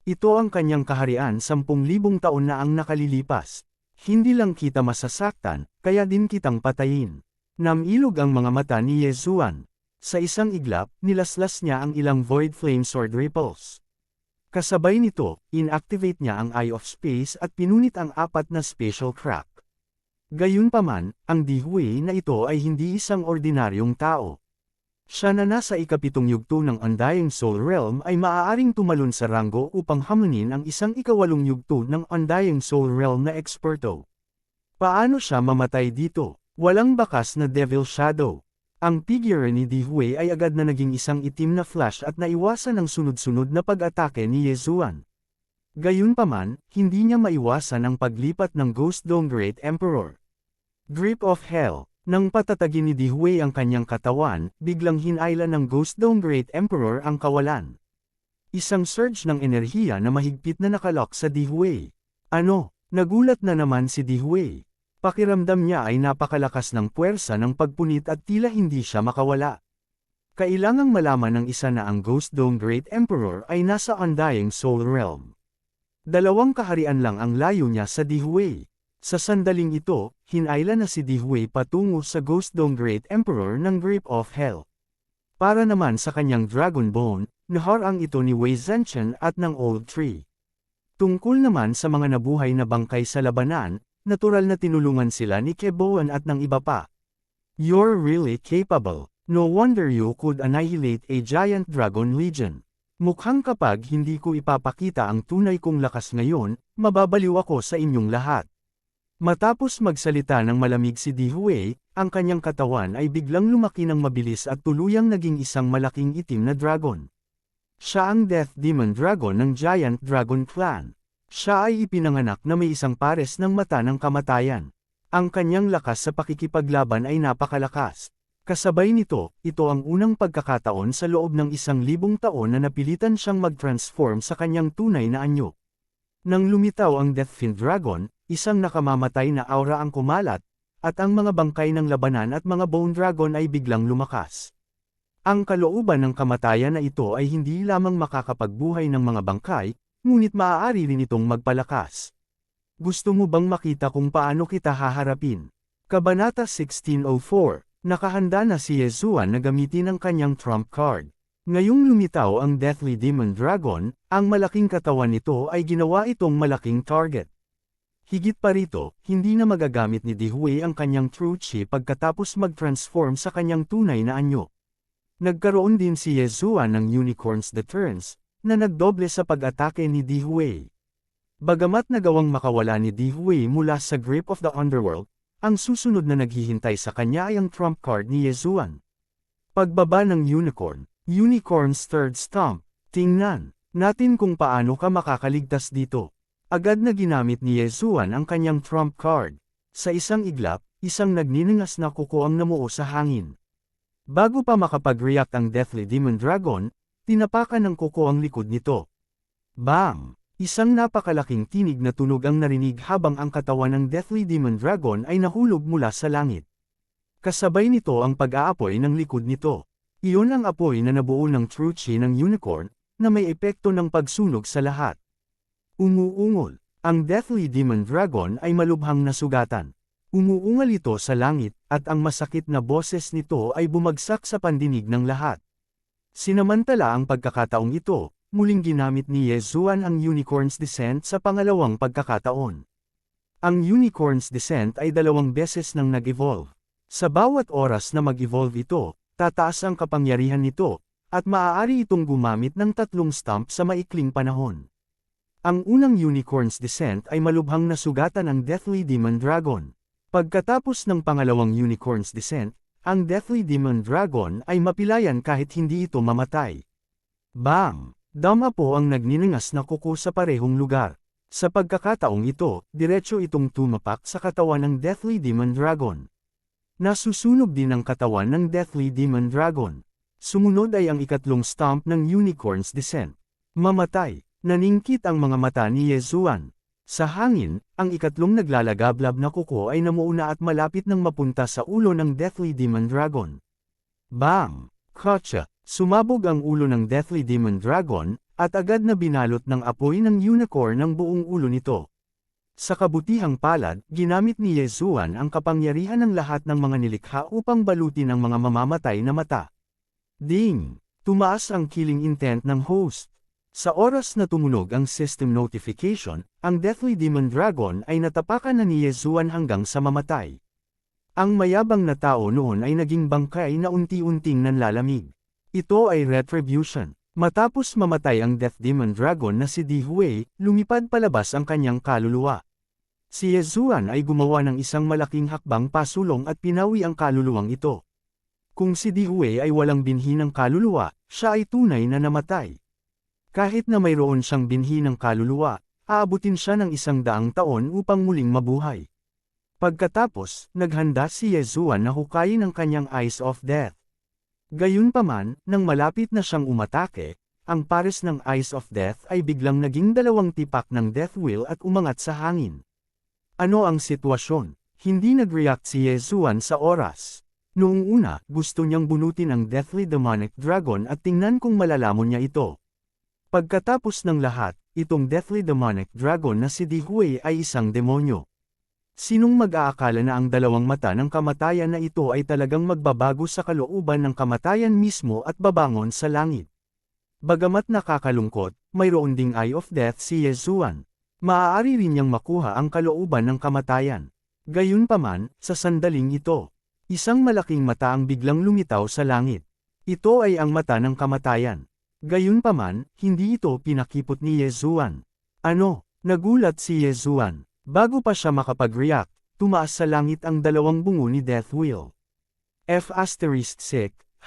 Speaker 1: Ito ang kanyang kaharian 10,000 taon na ang nakalilipas. Hindi lang kita masasaktan, kaya din kitang patayin. Namilog ang mga mata ni Ye Zuan. Sa isang iglap, nilaslas niya ang ilang Void Flame Sword Ripples. Kasabay nito, inactivate niya ang Eye of Space at pinunit ang apat na spatial crack. Gayunpaman, ang Di Hui na ito ay hindi isang ordinaryong tao. Siya na nasa ikapitong yugto ng Undying Soul Realm ay maaaring tumalon sa ranggo upang hamunin ang isang ikawalong yugto ng Undying Soul Realm na eksperto. Paano siya mamatay dito? Walang bakas na Devil Shadow. Ang figure ni Di Hui ay agad na naging isang itim na flash at naiwasan ang sunod-sunod na pag-atake ni Ye Zuan. Gayunpaman, hindi niya maiwasan ang paglipat ng Ghost Dome Great Emperor. Grip of Hell. Nang patatagin ni Di Hui ang kanyang katawan, biglang hinayla ng Ghost Dome Great Emperor ang kawalan. Isang surge ng enerhiya na mahigpit na nakalock sa Di Hui. Ano? Nagulat na naman si Di Hui. Pakiramdam niya ay napakalakas ng puwersa ng pagpunit at tila hindi siya makawala. Kailangang malaman ng isa na ang Ghost Dome Great Emperor ay nasa Undying Soul Realm. 2 kaharian lang ang layo niya sa Di Hui. Sa sandaling ito, hinayla na si Di Hui patungo sa Ghost Dome Great Emperor ng Grip of Hell. Para naman sa kanyang Dragon Bone, naharang ito ni Wei Zhenchen at ng Old Tree. Tungkol naman sa mga nabuhay na bangkay sa labanan, natural na tinulungan sila ni Keboan at ng iba pa. You're really capable. No wonder you could annihilate a giant dragon legion. Mukhang kapag hindi ko ipapakita ang tunay kong lakas ngayon, mababaliw ako sa inyong lahat. Matapos magsalita ng malamig si Di Hui, ang kanyang katawan ay biglang lumaki ng mabilis at tuluyang naging isang malaking itim na dragon. Siya ang Death Demon Dragon ng Giant Dragon Clan. Siya ay ipinanganak na may isang pares ng mata ng kamatayan. Ang kanyang lakas sa pakikipaglaban ay napakalakas. Kasabay nito, ito ang unang pagkakataon sa loob ng 1,000 taon na napilitan siyang mag-transform sa kanyang tunay na anyo. Nang lumitaw ang Deathfiend Dragon, isang nakamamatay na aura ang kumalat, at ang mga bangkay ng labanan at mga Bone Dragon ay biglang lumakas. Ang kalooban ng kamatayan na ito ay hindi lamang makakapagbuhay ng mga bangkay, ngunit maaari rin itong magpalakas. Gusto mo bang makita kung paano kita haharapin? Kabanata 1604. Nakahanda na si Ye Zuan na gamitin ang kanyang trump card. Ngayong lumitaw ang Deathly Demon Dragon, ang malaking katawan nito ay ginawa itong malaking target. Higit pa rito, hindi na magagamit ni Di Hui ang kanyang True Chi pagkatapos mag-transform sa kanyang tunay na anyo. Nagkaroon din si Ye Zuan ng Unicorn's Deterrence, na nagdoble sa pag-atake ni Di Hui. Bagamat nagawang makawala ni Di Hui mula sa grip of the underworld, ang susunod na naghihintay sa kanya ay ang trump card ni Ye Zuan. Pagbaba ng Unicorn, Unicorn's Third Stomp. Tingnan natin kung paano ka makakaligtas dito. Agad na ginamit ni Yezuan ang kanyang trump card. Sa isang iglap, isang nagniningas na kuko ang namuo sa hangin. Bago pa makapag-react ang Deathly Demon Dragon, tinapakan ng kuko ang likod nito. Bang! Isang napakalaking tinig na tunog ang narinig habang ang katawan ng Deathly Demon Dragon ay nahulog mula sa langit. Kasabay nito ang pag-aapoy ng likod nito. Iyon ang apoy na nabuo ng true chi ng unicorn, na may epekto ng pagsunog sa lahat. Umuungol. Ang Deathly Demon Dragon ay malubhang nasugatan. Umuungal ito sa langit, at ang masakit na boses nito ay bumagsak sa pandinig ng lahat. Sinamantala ang pagkakataong ito, muling ginamit ni Yezuan ang Unicorn's Descent sa pangalawang pagkakataon. Ang Unicorn's Descent ay 2 beses nang nag-evolve. Sa bawat oras na mag-evolve ito, tataas ang kapangyarihan nito, at maaari itong gumamit ng 3 stomp sa maikling panahon. Ang unang Unicorn's Descent ay malubhang nasugatan ang Deathly Demon Dragon. Pagkatapos ng pangalawang Unicorn's Descent, ang Deathly Demon Dragon ay mapilayan kahit hindi ito mamatay. Bang! Dama po ang nagniningas na kuko sa parehong lugar. Sa pagkakataong ito, diretso itong tumapak sa katawan ng Deathly Demon Dragon. Nasusunog din ang katawan ng Deathly Demon Dragon. Sumunod ay ang ikatlong stomp ng Unicorn's Descent. Mamatay. Naningkit ang mga mata ni Yezuan. Sa hangin, ang ikatlong naglalagablab na kuko ay namuuna at malapit nang mapunta sa ulo ng Deathly Demon Dragon. Bang! Kotsa! Sumabog ang ulo ng Deathly Demon Dragon, at agad na binalot ng apoy ng unicorn ang buong ulo nito. Sa kabutihang palad, ginamit ni Yezuan ang kapangyarihan ng lahat ng mga nilikha upang balutin ang mga mamamatay na mata. Ding! Tumaas ang killing intent ng host. Sa oras na tumunog ang system notification, ang Deathly Demon Dragon ay natapakan na ni Yezuan hanggang sa mamatay. Ang mayabang na tao noon ay naging bangkay na unti-unting nanlalamig. Ito ay retribution. Matapos mamatay ang Death Demon Dragon na si Di Hui, lumipad palabas ang kanyang kaluluwa. Si Yezuan ay gumawa ng isang malaking hakbang pasulong at pinawi ang kaluluwang ito. Kung si Di Hui ay walang binhi ng kaluluwa, siya ay tunay na namatay. Kahit na mayroon siyang binhi ng kaluluwa, aabutin siya ng 100 taon upang muling mabuhay. Pagkatapos, naghanda si Yezuan na hukayin ang kanyang Eyes of Death. Gayunpaman, nang malapit na siyang umatake, ang pares ng Eyes of Death ay biglang naging 2 tipak ng Death Wheel at umangat sa hangin. Ano ang sitwasyon? Hindi nag-react si Yezuan sa oras. Noong una, gusto niyang bunutin ang Deathly Demonic Dragon at tingnan kung malalamon niya ito. Pagkatapos ng lahat, itong Deathly Demonic Dragon na si Di Hui ay isang demonyo. Sinong mag-aakala na ang 2 mata ng kamatayan na ito ay talagang magbabago sa kalooban ng kamatayan mismo at babangon sa langit? Bagamat nakakalungkot, mayroon ding Eye of Death si Yezuan. Maaari rin niyang makuha ang kalooban ng kamatayan. Gayunpaman, sa sandaling ito, isang malaking mata ang biglang lumitaw sa langit. Ito ay ang mata ng kamatayan. Gayunpaman, hindi ito pinakipot ni Yezuan. Ano? Nagulat si Yezuan. Bago pa siya makapag-react, tumaas sa langit ang 2 bungo ni Death Wheel. F***,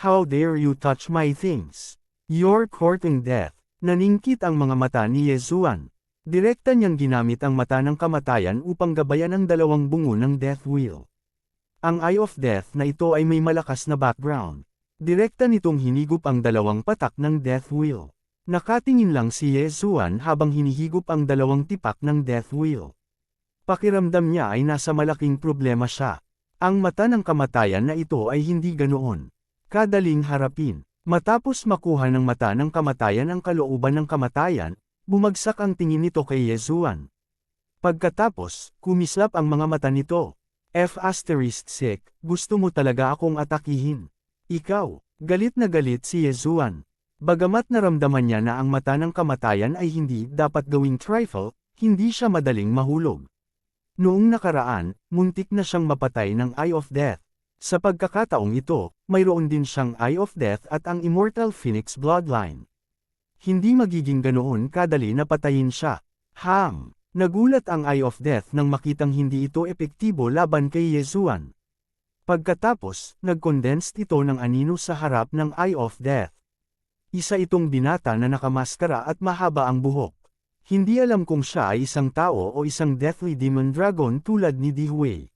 Speaker 1: how dare you touch my things? You're courting death. Naningkit ang mga mata ni Yezuan. Direkta niyang ginamit ang mata ng kamatayan upang gabayan ang 2 bungo ng Death Wheel. Ang Eye of Death na ito ay may malakas na background. Direkta nitong hinigop ang 2 patak ng Death Wheel. Nakatingin lang si Yezuan habang hinihigop ang 2 tipak ng Death Wheel. Pakiramdam niya ay nasa malaking problema siya. Ang mata ng kamatayan na ito ay hindi ganoon kadaling harapin. Matapos makuha ng mata ng kamatayan ang kalooban ng kamatayan, bumagsak ang tingin nito kay Yezuan. Pagkatapos, kumislap ang mga mata nito. F***, gusto mo talaga akong atakihin. Ikaw, galit na galit si Yezuan. Bagamat naramdaman niya na ang mata ng kamatayan ay hindi dapat gawing trifle, hindi siya madaling mahulog. Noong nakaraan, muntik na siyang mapatay ng Eye of Death. Sa pagkakataong ito, mayroon din siyang Eye of Death at ang Immortal Phoenix Bloodline. Hindi magiging ganoon kadali na patayin siya. Nagulat ang Eye of Death nang makitang hindi ito epektibo laban kay Yezuan. Pagkatapos, nag-condensed ito ng anino sa harap ng Eye of Death. Isa itong binata na nakamaskara at mahaba ang buhok. Hindi alam kung siya ay isang tao o isang deathly demon dragon tulad ni Dihui.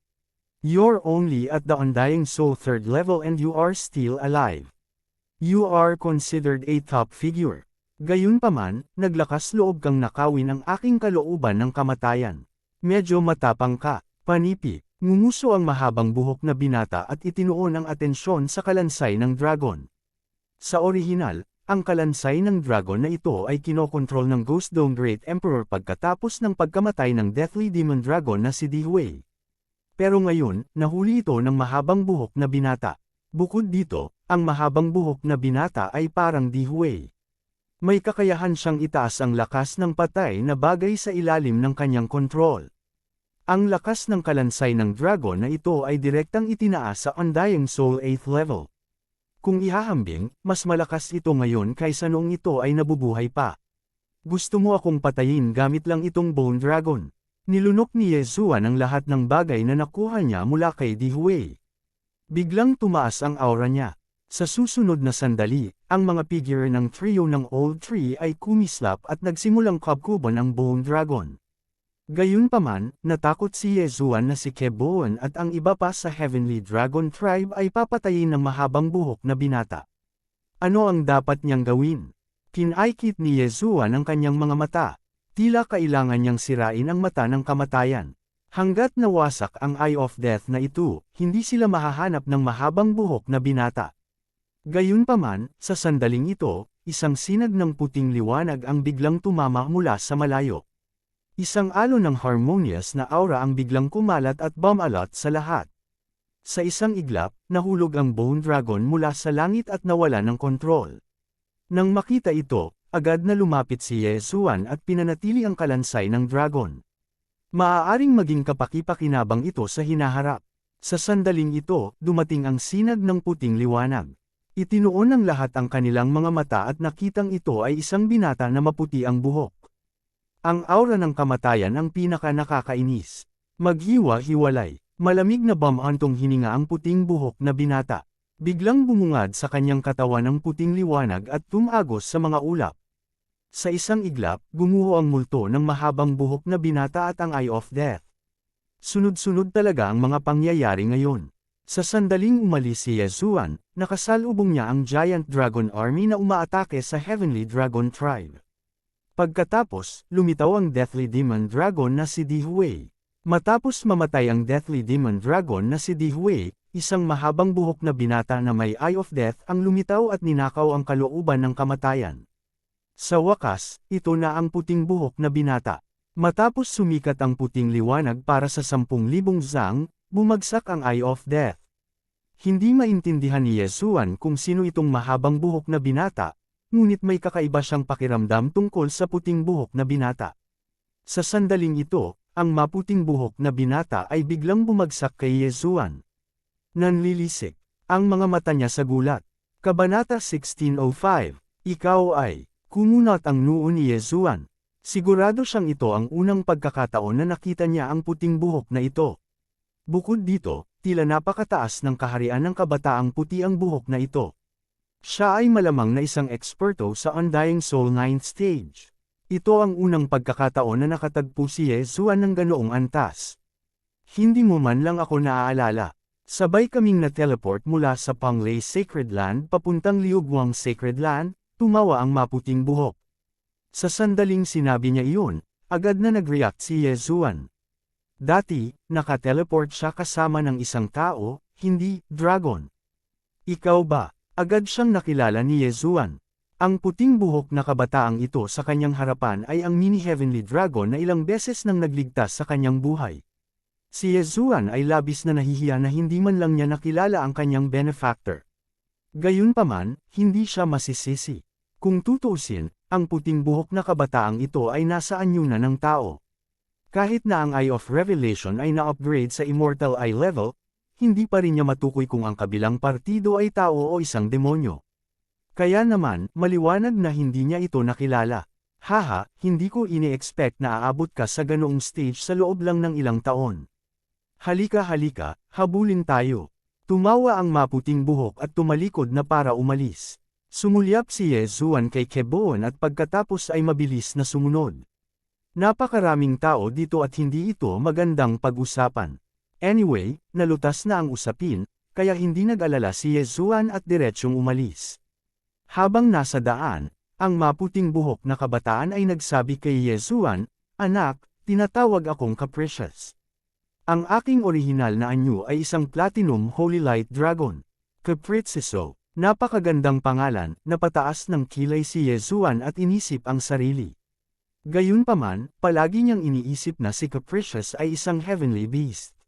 Speaker 1: You're only at the Undying Soul 3rd level and you are still alive. You are considered a top figure. Gayunpaman, naglakas loob kang nakawin ang aking kalooban ng kamatayan. Medyo matapang ka, panipi, ngumuso ang mahabang buhok na binata at itinuon ang atensyon sa kalansay ng dragon. Sa orihinal, ang kalansay ng dragon na ito ay kinokontrol ng Ghost Dome Great Emperor pagkatapos ng pagkamatay ng Deathly Demon Dragon na si Dihui. Pero ngayon, nahuli ito ng mahabang buhok na binata. Bukod dito, ang mahabang buhok na binata ay parang Dihui. May kakayahan siyang itaas ang lakas ng patay na bagay sa ilalim ng kanyang kontrol. Ang lakas ng kalansay ng dragon na ito ay direktang itinaas sa Undying Soul 8th level. Kung ihahambing, mas malakas ito ngayon kaysa noong ito ay nabubuhay pa. Gusto mo akong patayin gamit lang itong Bone Dragon. Nilunok ni Yezuan ang lahat ng bagay na nakuha niya mula kay Dihui. Biglang tumaas ang aura niya. Sa susunod na sandali, ang mga figure ng trio ng Old Tree ay kumislap at nagsimulang kabkuban ang Bone Dragon. Gayunpaman, natakot si Yezuan na si Keboan at ang iba pa sa Heavenly Dragon Tribe ay papatayin ng mahabang buhok na binata. Ano ang dapat niyang gawin? Kinaikit ni Yezuan ang kanyang mga mata. Tila kailangan niyang sirain ang mata ng kamatayan. Hanggat nawasak ang Eye of Death na ito, hindi sila mahahanap ng mahabang buhok na binata. Gayunpaman, sa sandaling ito, isang sinag ng puting liwanag ang biglang tumama mula sa malayo. Isang alon ng harmonious na aura ang biglang kumalat at bumalot sa lahat. Sa isang iglap, nahulog ang Bone Dragon mula sa langit at nawala ng kontrol. Nang makita ito, agad na lumapit si Yezuan at pinanatili ang kalansay ng dragon. Maaaring maging kapaki-pakinabang ito sa hinaharap. Sa sandaling ito, dumating ang sinag ng puting liwanag. Itinuon ng lahat ang kanilang mga mata at nakitang ito ay isang binata na maputi ang buhok. Ang aura ng kamatayan ang pinaka-nakakainis. Maghiwa-hiwalay, malamig na bamantong hininga ang puting buhok na binata. Biglang bumungad sa kanyang katawan ang puting liwanag at tumagos sa mga ulap. Sa isang iglap, gumuho ang multo ng mahabang buhok na binata at ang Eye of Death. Sunod-sunod talaga ang mga pangyayari ngayon. Sa sandaling umalis si Yezuan, nakasalubong niya ang Giant Dragon Army na umaatake sa Heavenly Dragon Tribe. Pagkatapos, lumitaw ang Deathly Demon Dragon na si Dihui. Matapos mamatay ang Deathly Demon Dragon na si Dihui, isang mahabang buhok na binata na may Eye of Death ang lumitaw at ninakaw ang kalooban ng kamatayan. Sa wakas, ito na ang puting buhok na binata. Matapos sumikat ang puting liwanag para sa 10,000 zang, bumagsak ang Eye of Death. Hindi maintindihan ni Yezuan kung sino itong mahabang buhok na binata, ngunit may kakaiba siyang pakiramdam tungkol sa puting buhok na binata. Sa sandaling ito, ang maputing buhok na binata ay biglang bumagsak kay Yezuan. Nanlilisik ang mga mata niya sa gulat. Kabanata 1605, ikaw ay, kumunat ang noo ni Yezuan. Sigurado siyang ito ang unang pagkakataon na nakita niya ang puting buhok na ito. Bukod dito, tila napakataas ng kaharian ng kabataang puti ang buhok na ito. Siya ay malamang na isang eksperto sa Undying Soul 9th stage. Ito ang unang pagkakataon na nakatagpo si Yezuan ng ganoong antas. Hindi mo man lang ako naaalala. Sabay kaming na-teleport mula sa Panglay Sacred Land papuntang Liuguang Sacred Land, tumawa ang maputing buhok. Sa sandaling sinabi niya iyon, agad na nag-react si Yezuan. Dati, nakateleport siya kasama ng isang tao, hindi dragon. Ikaw ba? Agad siyang nakilala ni Yezuan. Ang puting buhok na kabataang ito sa kanyang harapan ay ang mini Heavenly Dragon na ilang beses nang nagligtas sa kanyang buhay. Si Yezuan ay labis na nahihiya na hindi man lang niya nakilala ang kanyang benefactor. Gayunpaman, hindi siya masisisi. Kung tutuusin, ang puting buhok na kabataang ito ay nasa anyo na ng tao. Kahit na ang Eye of Revelation ay na-upgrade sa Immortal Eye level, hindi pa rin niya matukoy kung ang kabilang partido ay tao o isang demonyo. Kaya naman, maliwanag na hindi niya ito nakilala. Haha, hindi ko ini-expect na aabot ka sa ganoong stage sa loob lang ng ilang taon. Halika, habulin tayo. Tumawa ang maputing buhok at tumalikod na para umalis. Sumulyap si Yezuan kay Keboan at pagkatapos ay mabilis na sumunod. Napakaraming tao dito at hindi ito magandang pag-usapan. Anyway, nalutas na ang usapin, kaya hindi nag-alala si Yezuan at diretsyong umalis. Habang nasa daan, ang maputing buhok na kabataan ay nagsabi kay Yezuan, "Anak, tinatawag akong Capricious. Ang aking orihinal na anyo ay isang Platinum Holy Light Dragon. Capricioso." Napakagandang pangalan, napataas ng kilay si Yezuan at inisip ang sarili. Gayunpaman, palagi niyang iniisip na si Capricious ay isang heavenly beast.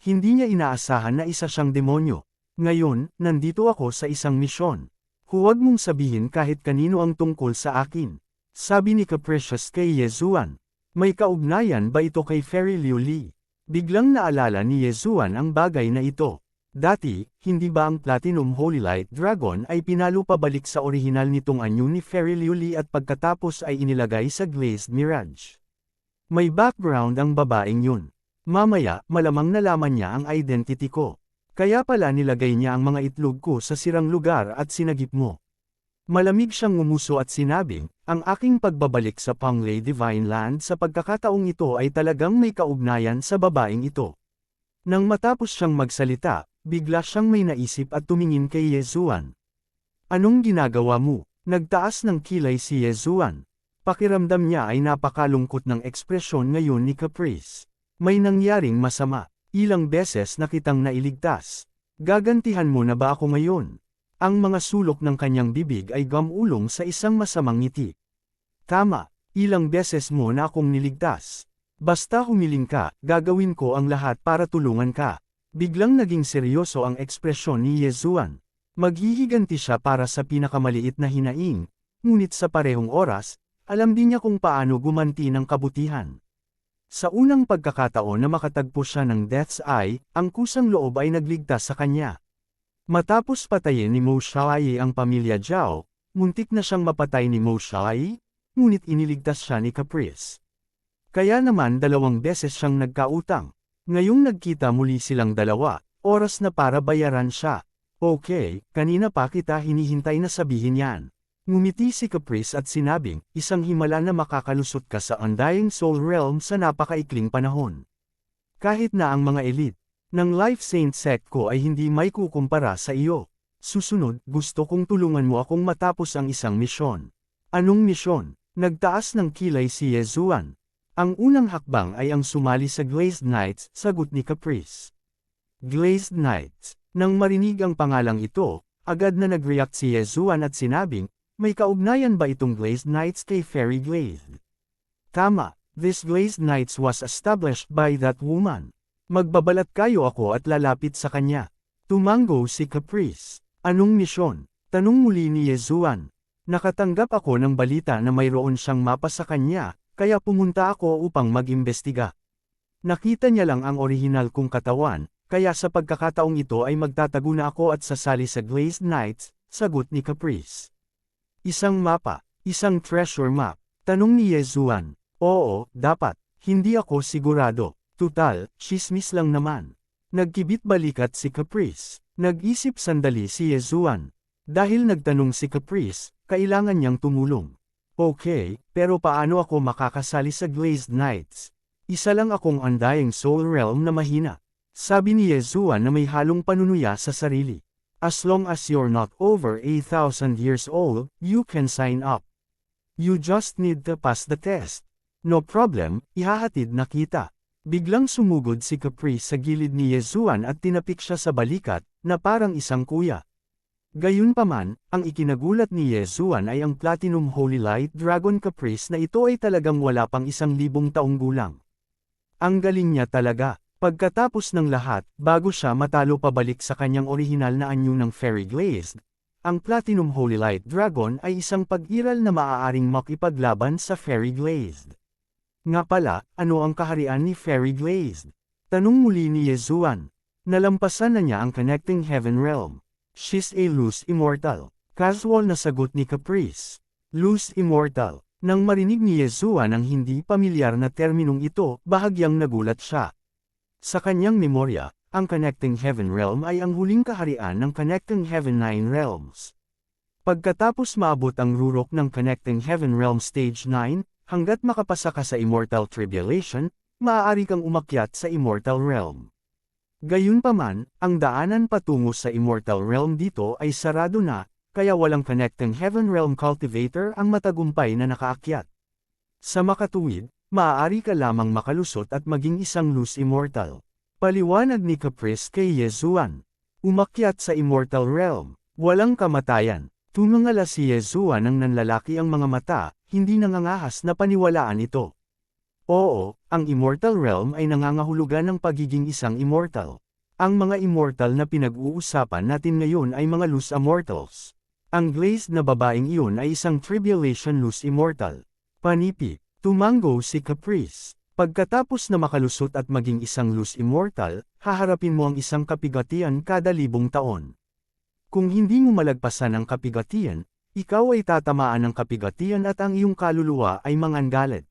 Speaker 1: Hindi niya inaasahan na isa siyang demonyo. "Ngayon, nandito ako sa isang misyon. Huwag mong sabihin kahit kanino ang tungkol sa akin," sabi ni Capricious kay Yezuan. "May kaugnayan ba ito kay Fairy Liu Li?" Biglang naalala ni Yezuan ang bagay na ito. Dati, hindi ba ang Platinum Holy Light Dragon ay pinalo pabalik sa orihinal nitong anyo ni Fairy Liu Li at pagkatapos ay inilagay sa Glazed Mirage? May background ang babaeng yun. Mamaya, malamang nalaman niya ang identity ko. Kaya pala nilagay niya ang mga itlog ko sa sirang lugar at sinagip mo. Malamig siyang ngumuso at sinabing, "Ang aking pagbabalik sa Panglay Divine Land sa pagkakataong ito ay talagang may kaugnayan sa babaeng ito." Nang matapos siyang magsalita, bigla siyang may naisip at tumingin kay Yezuan. "Anong ginagawa mo?" Nagtaas ng kilay si Yezuan. Pakiramdam niya ay napakalungkot ng ekspresyon ngayon ni Caprice. "May nangyaring masama. Ilang beses na kitang nailigtas. Gagantihan mo na ba ako ngayon?" Ang mga sulok ng kanyang bibig ay gumulong sa isang masamang ngiti. "Tama, ilang beses mo na akong niligtas. Basta humiling ka, gagawin ko ang lahat para tulungan ka." Biglang naging seryoso ang ekspresyon ni Yezuan. Maghihiganti siya para sa pinakamaliit na hinaing, ngunit sa parehong oras, alam din niya kung paano gumanti ng kabutihan. Sa unang pagkakataon na makatagpo siya ng Death's Eye, ang kusang loob ay nagligtas sa kanya. Matapos patayin ni Mo Xiaoyi ang pamilya Zhao, muntik na siyang mapatay ni Mo Xiaoyi, ngunit iniligtas siya ni Caprice. Kaya naman 2 beses siyang nagkautang. Ngayong nagkita muli silang dalawa, oras na para bayaran siya. "Okay, kanina pa kita hinihintay na sabihin yan." Ngumiti si Caprice at sinabing, "Isang himala na makakalusot ka sa Undying Soul Realm sa napakaikling panahon. Kahit na ang mga elite ng Life Saint Sect ko ay hindi may kukumpara sa iyo. Susunod, gusto kong tulungan mo akong matapos ang isang misyon." "Anong misyon?" Nagtaas ng kilay si Yezuan. "Ang unang hakbang ay ang sumali sa Glazed Knights," sagot ni Caprice. Glazed Knights. Nang marinig ang pangalang ito, agad na nag-react si Yezuan at sinabing, "May kaugnayan ba itong Glazed Knights kay Fairy Glazed?" "Tama, this Glazed Knights was established by that woman. Magbabalat kayo ako at lalapit sa kanya." Tumango si Caprice. "Anong misyon?" tanong muli ni Yezuan. "Nakatanggap ako ng balita na mayroon siyang mapa sa kanya, kaya pumunta ako upang mag-imbestiga. Nakita niya lang ang orihinal kong katawan, kaya sa pagkakataong ito ay magtatago na ako at sasali sa Glazed Knights," sagot ni Caprice. "Isang mapa, isang treasure map?" tanong ni Yezuan. "Oo, dapat. Hindi ako sigurado. Tutal, chismis lang naman." Nagkibit balikat si Caprice. Nag-isip sandali si Yezuan. Dahil nagtanong si Caprice, kailangan niyang tumulong. "Okay, pero paano ako makakasali sa Glazed Knights? Isa lang akong Undying Soul Realm na mahina," sabi ni Yezuan na may halong panunuya sa sarili. "As long as you're not over 1,000 years old, you can sign up. You just need to pass the test. No problem, ihahatid na kita." Biglang sumugod si Caprice sa gilid ni Yezuan at tinapik siya sa balikat, na parang isang kuya. Gayunpaman, ang ikinagulat ni Yezuan ay ang Platinum Holy Light Dragon Caprice na ito ay talagang wala pang 1,000 taong gulang. Ang galing niya talaga. Pagkatapos ng lahat, bago siya matalo pabalik sa kanyang orihinal na anyo ng Fairy Glazed, ang Platinum Holy Light Dragon ay isang pag-iral na maaaring makipaglaban sa Fairy Glazed. Nga pala, ano ang kaharian ni Fairy Glazed? Tanong muli ni Yezuan. Nalampasan na niya ang Connecting Heaven Realm. "She's a loose immortal." Casual na sagot ni Caprice. Loose immortal. Nang marinig ni Yezuan ang hindi pamilyar na terminong ito, bahagyang nagulat siya. Sa kanyang memorya, ang Connecting Heaven Realm ay ang huling kaharian ng Connecting Heaven 9 Realms. Pagkatapos maabot ang rurok ng Connecting Heaven Realm Stage 9, Hanggat makapasa ka sa Immortal Tribulation, maaari kang umakyat sa Immortal Realm. Gayunpaman, ang daanan patungo sa Immortal Realm dito ay sarado na, kaya walang connecting Heaven Realm Cultivator ang matagumpay na nakaakyat. Sa makatuwid, maaari ka lamang makalusot at maging isang loose immortal. Paliwanag ni Caprice kay Yezuan. Umakyat sa Immortal Realm. Walang kamatayan. Tumangala si Yezuan ng nanlalaki ang mga mata, hindi nangangahas na paniwalaan ito. Oo, ang Immortal Realm ay nangangahulugan ng pagiging isang immortal. Ang mga immortal na pinag-uusapan natin ngayon ay mga loose immortals. Ang glazed na babaeng iyon ay isang tribulation loose immortal. Panipi, tumango si Caprice. Pagkatapos na makalusot at maging isang loose immortal, haharapin mo ang isang kapigatian kada 1,000 taon. Kung hindi mo malagpasan ang kapigatian, ikaw ay tatamaan ng kapigatian at ang iyong kaluluwa ay mangangalat.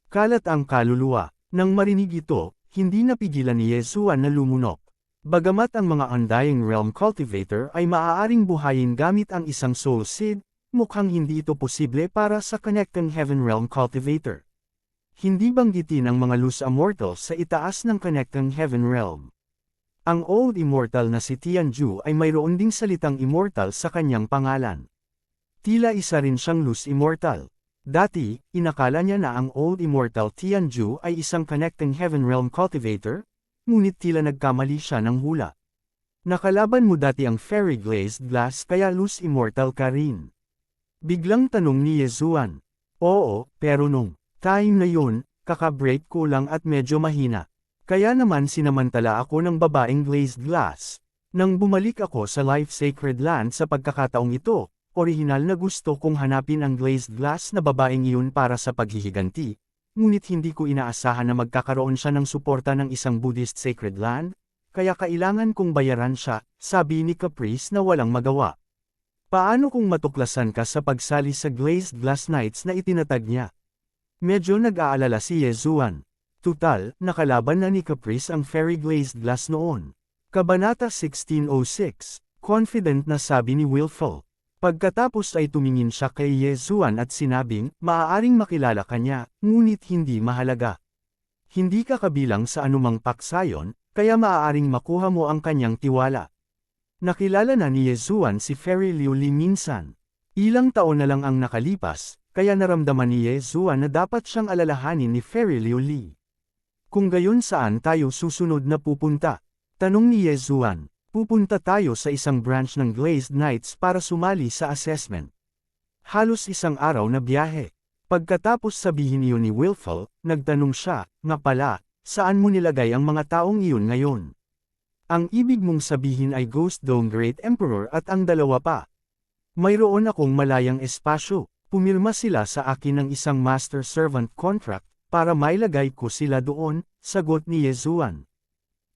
Speaker 1: Kalat ang kaluluwa. Nang marinig ito, hindi napigilan ni Yezuan na lumunok. Bagamat ang mga Undying Realm Cultivator ay maaaring buhayin gamit ang isang Soul Seed, mukhang hindi ito posible para sa Connecting Heaven Realm Cultivator. Hindi banggitin ang mga loose immortals sa itaas ng Connecting Heaven Realm. Ang Old Immortal na si Tianju ay mayroon ding salitang immortal sa kanyang pangalan. Tila isa rin siyang loose immortal. Dati, inakala niya na ang Old Immortal Tianju ay isang Connecting Heaven Realm Cultivator, ngunit tila nagkamali siya ng hula. Nakalaban mo dati ang Fairy Glazed Glass kaya loose immortal ka rin. Biglang tanong ni Yezuan. Oo, pero nung time na yun, kaka-break ko lang at medyo mahina. Kaya naman sinamantala ako ng babaeng glazed glass. Nang bumalik ako sa Life Sacred Land sa pagkakataong ito, orihinal na gusto kong hanapin ang glazed glass na babaeng iyon para sa paghihiganti, ngunit hindi ko inaasahan na magkakaroon siya ng suporta ng isang Buddhist Sacred Land, kaya kailangan kong bayaran siya, sabi ni Caprice na walang magawa. Paano kung matuklasan ka sa pagsali sa Glazed Glass Nights na itinatag niya? Medyo nag-aalala si Yezuan. Tutal, nakalaban na ni Caprice ang Fairy Glazed Glass noon. Kabanata 1606, confident na sabi ni Wilful. Pagkatapos ay tumingin siya kay Yezuan at sinabing, maaaring makilala ka niya, ngunit hindi mahalaga. Hindi ka kabilang sa anumang paksayon, kaya maaaring makuha mo ang kanyang tiwala. Nakilala na ni Yezuan si Fairy Liu Li minsan. Ilang taon na lang ang nakalipas, kaya naramdaman ni Yezuan na dapat siyang alalahanin ni Fairy Liu Li. Kung gayon saan tayo susunod na pupunta? Tanong ni Yezuan. Pupunta tayo sa isang branch ng Glazed Knights para sumali sa assessment. Halos isang araw na biyahe. Pagkatapos sabihin iyon ni Wilful, nagtanong siya, nga pala, saan mo nilagay ang mga taong iyon ngayon? Ang ibig mong sabihin ay Ghost Dome Great Emperor at ang dalawa pa. Mayroon akong malayang espasyo. Pumirma sila sa akin ng isang master-servant contract, para mailagay ko sila doon, sagot ni Yezuan.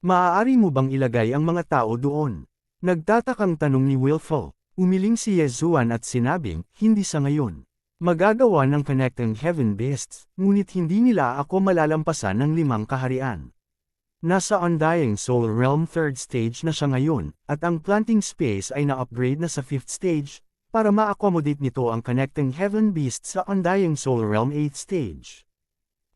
Speaker 1: Maaari mo bang ilagay ang mga tao doon? Nagtatakang tanong ni Wilful. Umiling si Yezuan at sinabing, hindi sa ngayon. Magagawa ng Connecting Heaven Beasts, ngunit hindi nila ako malalampasan ng 5 kaharian. Nasa Undying Soul Realm 3rd stage na siya ngayon, at ang planting space ay na-upgrade na sa 5th stage, para ma-accommodate nito ang Connecting Heaven Beasts sa Undying Soul Realm 8th stage.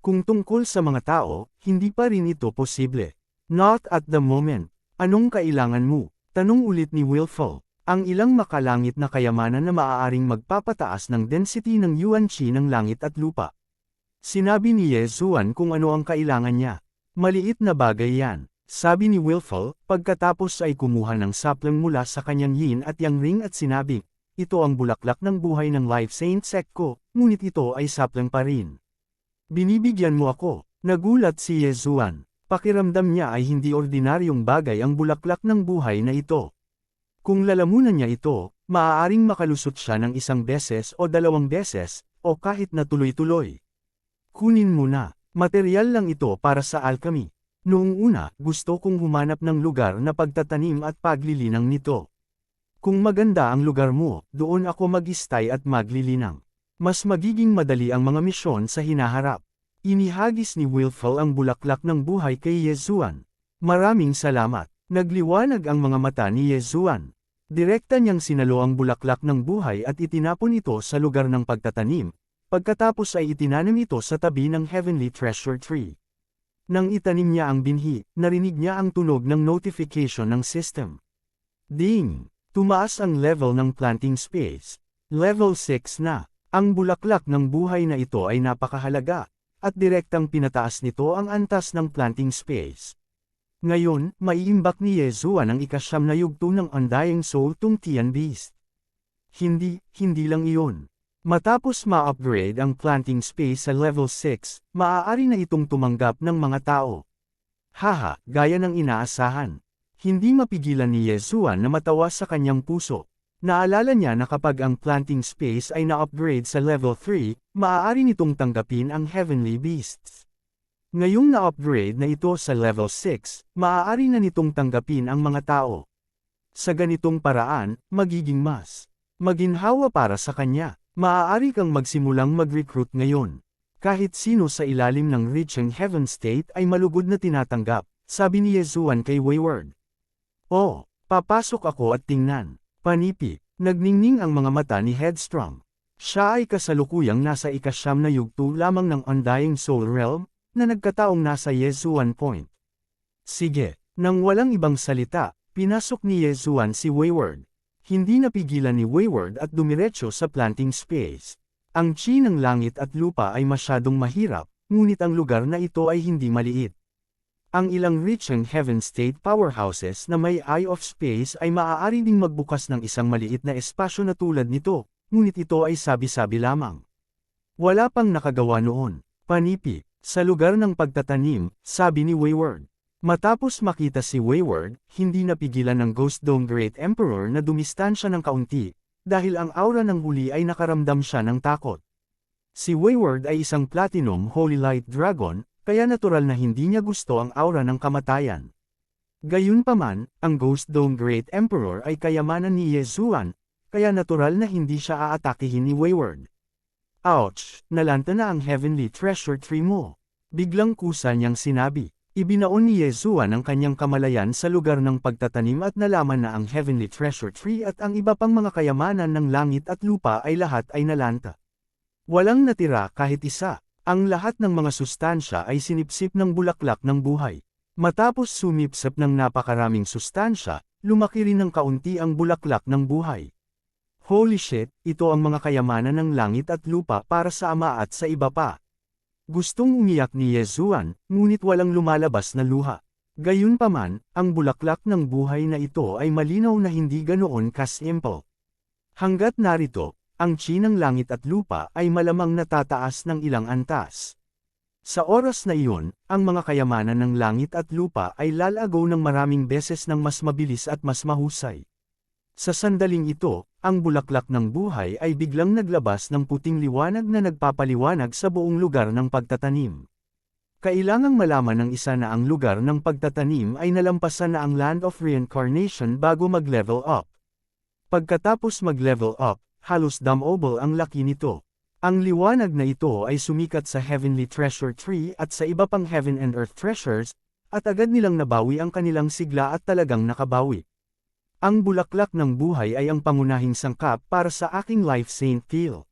Speaker 1: Kung tungkol sa mga tao, hindi pa rin ito posible. Not at the moment. Anong kailangan mo? Tanong ulit ni Wilful. Ang ilang makalangit na kayamanan na maaaring magpapataas ng density ng yuan qi ng langit at lupa. Sinabi ni Yezuan kung ano ang kailangan niya. Maliit na bagay yan, sabi ni Wilful, pagkatapos ay kumuha ng sapling mula sa kanyang yin at yang ring at sinabi, ito ang bulaklak ng buhay ng Life Saint Sect ko, ngunit ito ay sapling pa rin. Binibigyan mo ako. Nagulat si Yezuan. Pakiramdam niya ay hindi ordinaryong bagay ang bulaklak ng buhay na ito. Kung lalamunan niya ito, maaaring makalusot siya ng 1 beses o 2 beses, o kahit na tuloy-tuloy. Kunin mo na. Materyal lang ito para sa alchemy. Noong una, gusto kong humanap ng lugar na pagtatanim at paglilinang nito. Kung maganda ang lugar mo, doon ako mag-stay at maglilinang. Mas magiging madali ang mga misyon sa hinaharap. Inihagis ni Wilful ang bulaklak ng buhay kay Yezuan. Maraming salamat. Nagliwanag ang mga mata ni Yezuan. Direkta niyang sinalo ang bulaklak ng buhay at itinapon ito sa lugar ng pagtatanim, Pagkatapos ay itinanim ito sa tabi ng Heavenly Treasure Tree. Nang itanim niya ang binhi, narinig niya ang tunog ng notification ng system. Ding! Tumaas ang level ng planting space. Level 6 na. Ang bulaklak ng buhay na ito ay napakahalaga, at direktang pinataas nito ang antas ng planting space. Ngayon, maiimbak ni Yezuan ang ikasyam na yugto ng Undying Soul Tung Tian Beast. Hindi lang iyon. Matapos ma-upgrade ang planting space sa level 6, maaari na itong tumanggap ng mga tao. Haha, gaya ng inaasahan. Hindi mapigilan ni Yezuan na matawa sa kanyang puso. Naalala niya na kapag ang planting space ay na-upgrade sa level 3, maaari nitong tanggapin ang heavenly beasts. Ngayong na-upgrade na ito sa level 6, maaari na nitong tanggapin ang mga tao. Sa ganitong paraan, magiging mas maginhawa para sa kanya. Maaari kang magsimulang mag-recruit ngayon. Kahit sino sa ilalim ng reaching heaven state ay malugod na tinatanggap, sabi ni Yezuan kay Wayward. Oh, papasok ako at tingnan. Panipi, nagningning ang mga mata ni Headstrong. Siya ay kasalukuyang nasa ikasyam na yugto lamang ng Undying Soul Realm, na nagkataong nasa Yezuan Point. Sige, nang walang ibang salita, pinasok ni Yezuan si Wayward. Hindi napigilan ni Wayward at dumiretso sa planting space. Ang chi ng langit at lupa ay masyadong mahirap, ngunit ang lugar na ito ay hindi maliit. Ang ilang reaching heaven state powerhouses na may eye of space ay maaari ding magbukas ng isang maliit na espasyo na tulad nito, ngunit ito ay sabi-sabi lamang. Wala pang nakagawa noon. Panipi, sa lugar ng pagtatanim, sabi ni Wayward. Matapos makita si Wayward, hindi napigilan ng Ghost Dome Great Emperor na dumistansya ng kaunti, dahil ang aura ng huli ay nakaramdam siya ng takot. Si Wayward ay isang Platinum Holy Light Dragon, kaya natural na hindi niya gusto ang aura ng kamatayan. Gayunpaman, ang Ghost Dome Great Emperor ay kayamanan ni Yezuan, kaya natural na hindi siya aatakihin ni Wayward. Ouch! Nalanta na ang Heavenly Treasure Tree mo. Biglang kusa niyang sinabi. Ibinaon ni Yezuan ang kanyang kamalayan sa lugar ng pagtatanim at nalaman na ang Heavenly Treasure Tree at ang iba pang mga kayamanan ng langit at lupa ay lahat ay nalanta. Walang natira kahit isa. Ang lahat ng mga sustansya ay sinipsip ng bulaklak ng buhay. Matapos sumipsip ng napakaraming sustansya, lumaki rin ng kaunti ang bulaklak ng buhay. Holy shit, ito ang mga kayamanan ng langit at lupa para sa ama at sa iba pa. Gustong umiyak ni Yezuan, ngunit walang lumalabas na luha. Gayunpaman, ang bulaklak ng buhay na ito ay malinaw na hindi ganoon ka-simple. Hanggat narito, ang chi ng langit at lupa ay malamang natataas ng ilang antas. Sa oras na iyon, ang mga kayamanan ng langit at lupa ay lalago ng maraming beses ng mas mabilis at mas mahusay. Sa sandaling ito, ang bulaklak ng buhay ay biglang naglabas ng puting liwanag na nagpapaliwanag sa buong lugar ng pagtatanim. Kailangang malaman ng isa na ang lugar ng pagtatanim ay nalampasan na ang Land of Reincarnation bago mag-level up. Pagkatapos mag-level up, halos damobel ang laki nito. Ang liwanag na ito ay sumikat sa Heavenly Treasure Tree at sa iba pang Heaven and Earth Treasures, at agad nilang nabawi ang kanilang sigla at talagang nakabawi. Ang bulaklak ng buhay ay ang pangunahing sangkap para sa aking Life Saint Seal.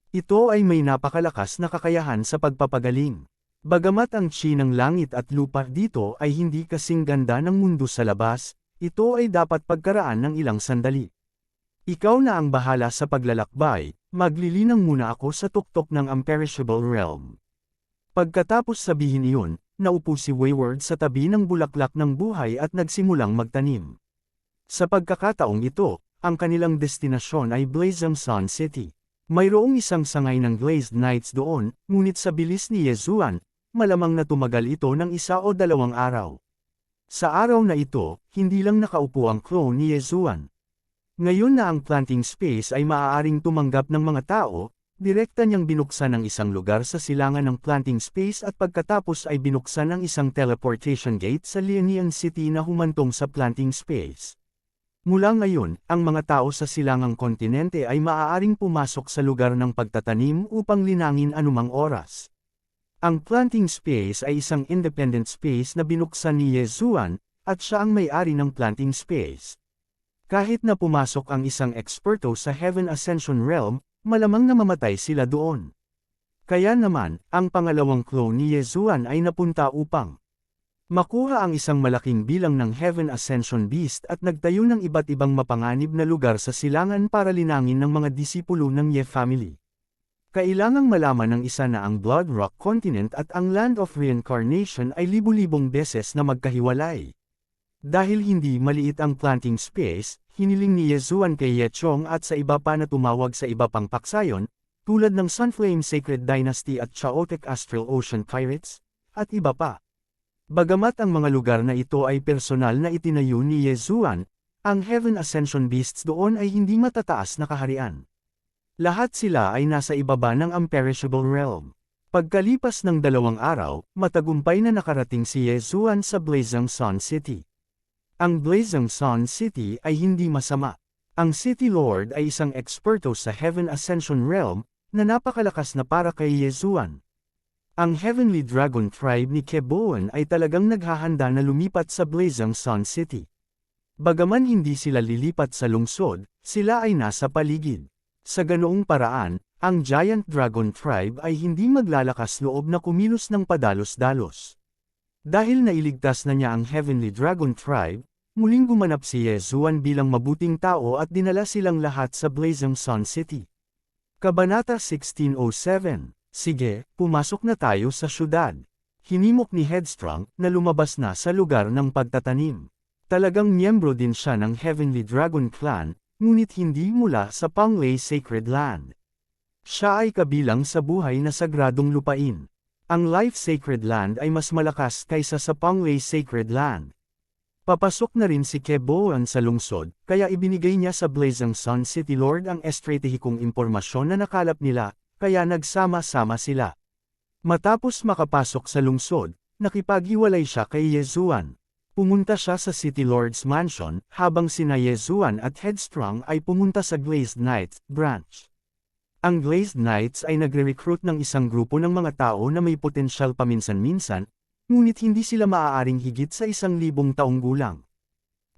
Speaker 1: Ito ay may napakalakas na kakayahan sa pagpapagaling. Bagamat ang chi ng langit at lupa dito ay hindi kasing ganda ng mundo sa labas, ito ay dapat pagkaraan ng ilang sandali. Ikaw na ang bahala sa paglalakbay, maglilinang muna ako sa tuktok ng Imperishable Realm. Pagkatapos sabihin iyon, naupo si Wayward sa tabi ng bulaklak ng buhay at nagsimulang magtanim. Sa pagkakataong ito, ang kanilang destinasyon ay Blazing Sun City. Mayroong isang sangay ng Glazed Knights doon, ngunit sa bilis ni Yezuan, malamang na tumagal ito ng 1 o 2 araw. Sa araw na ito, hindi lang nakaupo ang clone ni Yezuan. Ngayon na ang planting space ay maaaring tumanggap ng mga tao, direkta niyang binuksan ang isang lugar sa silangan ng planting space at pagkatapos ay binuksan ang isang teleportation gate sa Lianian City na humantong sa planting space. Mula ngayon, ang mga tao sa silangang kontinente ay maaaring pumasok sa lugar ng pagtatanim upang linangin anumang oras. Ang planting space ay isang independent space na binuksan ni Yezuan, at siya ang may-ari ng planting space. Kahit na pumasok ang isang eksperto sa Heaven Ascension Realm, malamang na mamatay sila doon. Kaya naman, ang pangalawang clone ni Yezuan ay napunta upang makuha ang isang malaking bilang ng Heaven Ascension Beast at nagtayo ng iba't ibang mapanganib na lugar sa silangan para linangin ng mga disipulo ng Ye family. Kailangang malaman ng isa na ang Blood Rock Continent at ang Land of Reincarnation ay libu-libong beses na magkahiwalay. Dahil hindi maliit ang planting space, hiniling ni Yezuan kay Ye Chong at sa iba pa na tumawag sa iba pang paksayon, tulad ng Sunflame Sacred Dynasty at Chaotic Astral Ocean Pirates, at iba pa. Bagamat ang mga lugar na ito ay personal na itinayo ni Yezuan, ang Heaven Ascension Beasts doon ay hindi matataas na kaharian. Lahat sila ay nasa ibaba ng Imperishable Realm. Pagkalipas ng 2 araw, matagumpay na nakarating si Yezuan sa Blazing Sun City. Ang Blazing Sun City ay hindi masama. Ang City Lord ay isang eksperto sa Heaven Ascension Realm, na napakalakas na para kay Yezuan. Ang Heavenly Dragon Tribe ni Keboan ay talagang naghahanda na lumipat sa Blazing Sun City. Bagaman hindi sila lilipat sa lungsod, sila ay nasa paligid. Sa ganoong paraan, ang Giant Dragon Tribe ay hindi maglalakas loob na kumilos ng padalos-dalos. Dahil nailigtas na niya ang Heavenly Dragon Tribe, muling gumanap si Yezuan bilang mabuting tao at dinala silang lahat sa Blazing Sun City. Kabanata 1607. Sige, pumasok na tayo sa syudad. Hinimok ni Headstrong na lumabas na sa lugar ng pagtatanim. Talagang miyembro din siya ng Heavenly Dragon Clan, ngunit hindi mula sa Panglay Sacred Land. Siya ay kabilang sa buhay na sagradong lupain. Ang Life Sacred Land ay mas malakas kaysa sa Panglay Sacred Land. Papasok na rin si Keboan sa lungsod, kaya ibinigay niya sa Blazing Sun City Lord ang estratehikong impormasyon na nakalap nila, kaya nagsama-sama sila. Matapos makapasok sa lungsod, nakipaghiwalay siya kay Yezuan. Pumunta siya sa City Lord's Mansion, habang sina Yezuan at Headstrong ay pumunta sa Glazed Knights branch. Ang Glazed Knights ay nagre-recruit ng isang grupo ng mga tao na may potensyal paminsan-minsan, ngunit hindi sila maaaring higit sa 1,000 taong gulang.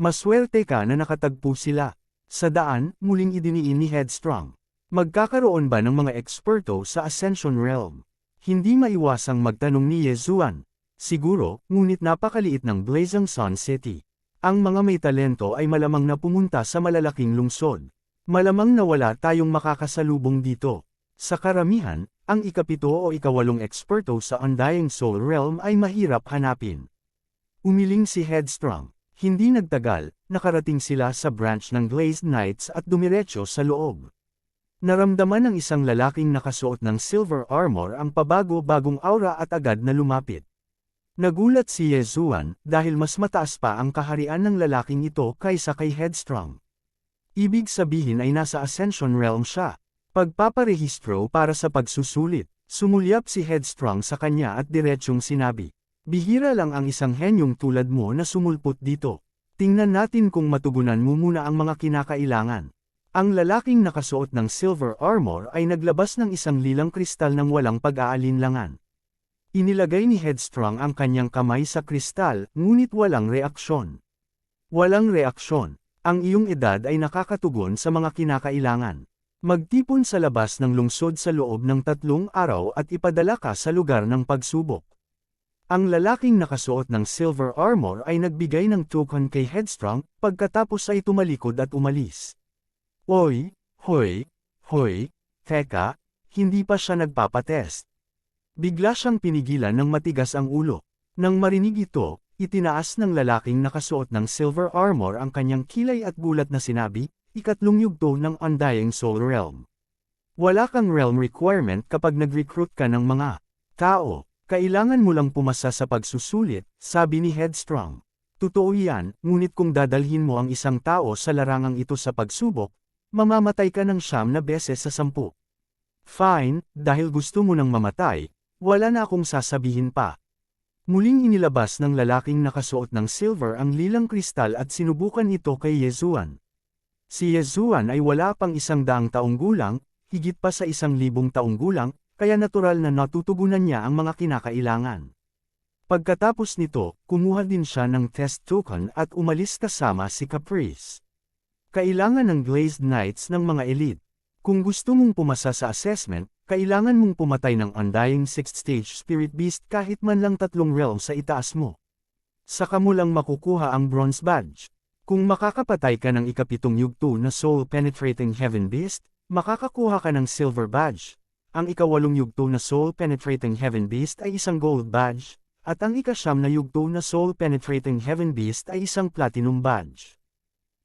Speaker 1: Maswerte ka na nakatagpo sila. Sa daan, muling idiniin ni Headstrong. Magkakaroon ba ng mga eksperto sa Ascension Realm? Hindi maiwasang magtanong ni Yezuan. Siguro, ngunit napakaliit ng Blazing Sun City. Ang mga may talento ay malamang na pumunta sa malalaking lungsod. Malamang na wala tayong makakasalubong dito. Sa karamihan, ang ika-7 o ika-8 eksperto sa Undying Soul Realm ay mahirap hanapin. Umiling si Headstrong. Hindi nagtagal, nakarating sila sa branch ng Glazed Knights at dumiretso sa loob. Naramdaman ng isang lalaking nakasuot ng silver armor ang pabago-bagong aura at agad na lumapit. Nagulat si Yezuan dahil mas mataas pa ang kaharian ng lalaking ito kaysa kay Headstrong. Ibig sabihin ay nasa Ascension Realm siya. Pagpaparehistro para sa pagsusulit, sumulyap si Headstrong sa kanya at diretsyong sinabi, "Bihira lang ang isang henyong tulad mo na sumulpot dito. Tingnan natin kung matugunan mo muna ang mga kinakailangan." Ang lalaking nakasuot ng silver armor ay naglabas ng isang lilang kristal ng walang pag-aalinlangan. Inilagay ni Headstrong ang kanyang kamay sa kristal, ngunit walang reaksyon. Walang reaksyon. Ang iyong edad ay nakakatugon sa mga kinakailangan. Magtipon sa labas ng lungsod sa loob ng 3 araw at ipadala ka sa lugar ng pagsubok. Ang lalaking nakasuot ng silver armor ay nagbigay ng token kay Headstrong, pagkatapos ay tumalikod at umalis. Hoy, teka, hindi pa siya nagpapatest. Bigla siyang pinigilan ng matigas ang ulo. Nang marinig ito, itinaas ng lalaking nakasuot ng silver armor ang kanyang kilay at gulat na sinabi, "Ikatlong yugto ng Undying Soul Realm. Wala kang realm requirement kapag nag-recruit ka ng mga tao. Kailangan mo lang pumasa sa pagsusulit," sabi ni Headstrong. Totoo yan, ngunit kung dadalhin mo ang isang tao sa larangang ito sa pagsubok, mamamatay ka ng 9 beses sa 10. Fine, dahil gusto mo nang mamatay, wala na akong sasabihin pa. Muling inilabas ng lalaking nakasuot ng silver ang lilang kristal at sinubukan ito kay Yezuan. Si Yezuan ay wala pang 100 taong gulang, higit pa sa 1,000 taong gulang, kaya natural na natutugunan niya ang mga kinakailangan. Pagkatapos nito, kumuha din siya ng test token at umalis kasama si Caprice. Kailangan ng Glazed Knights ng mga elite. Kung gusto mong pumasa sa assessment, kailangan mong pumatay ng Undying Sixth Stage Spirit Beast kahit man lang 3 realms sa itaas mo. Saka mo lang makukuha ang Bronze Badge. Kung makakapatay ka ng ika-7 yugto na Soul Penetrating Heaven Beast, makakakuha ka ng Silver Badge. Ang ika-8 yugto na Soul Penetrating Heaven Beast ay isang Gold Badge, at ang ika-9 na yugto na Soul Penetrating Heaven Beast ay isang Platinum Badge.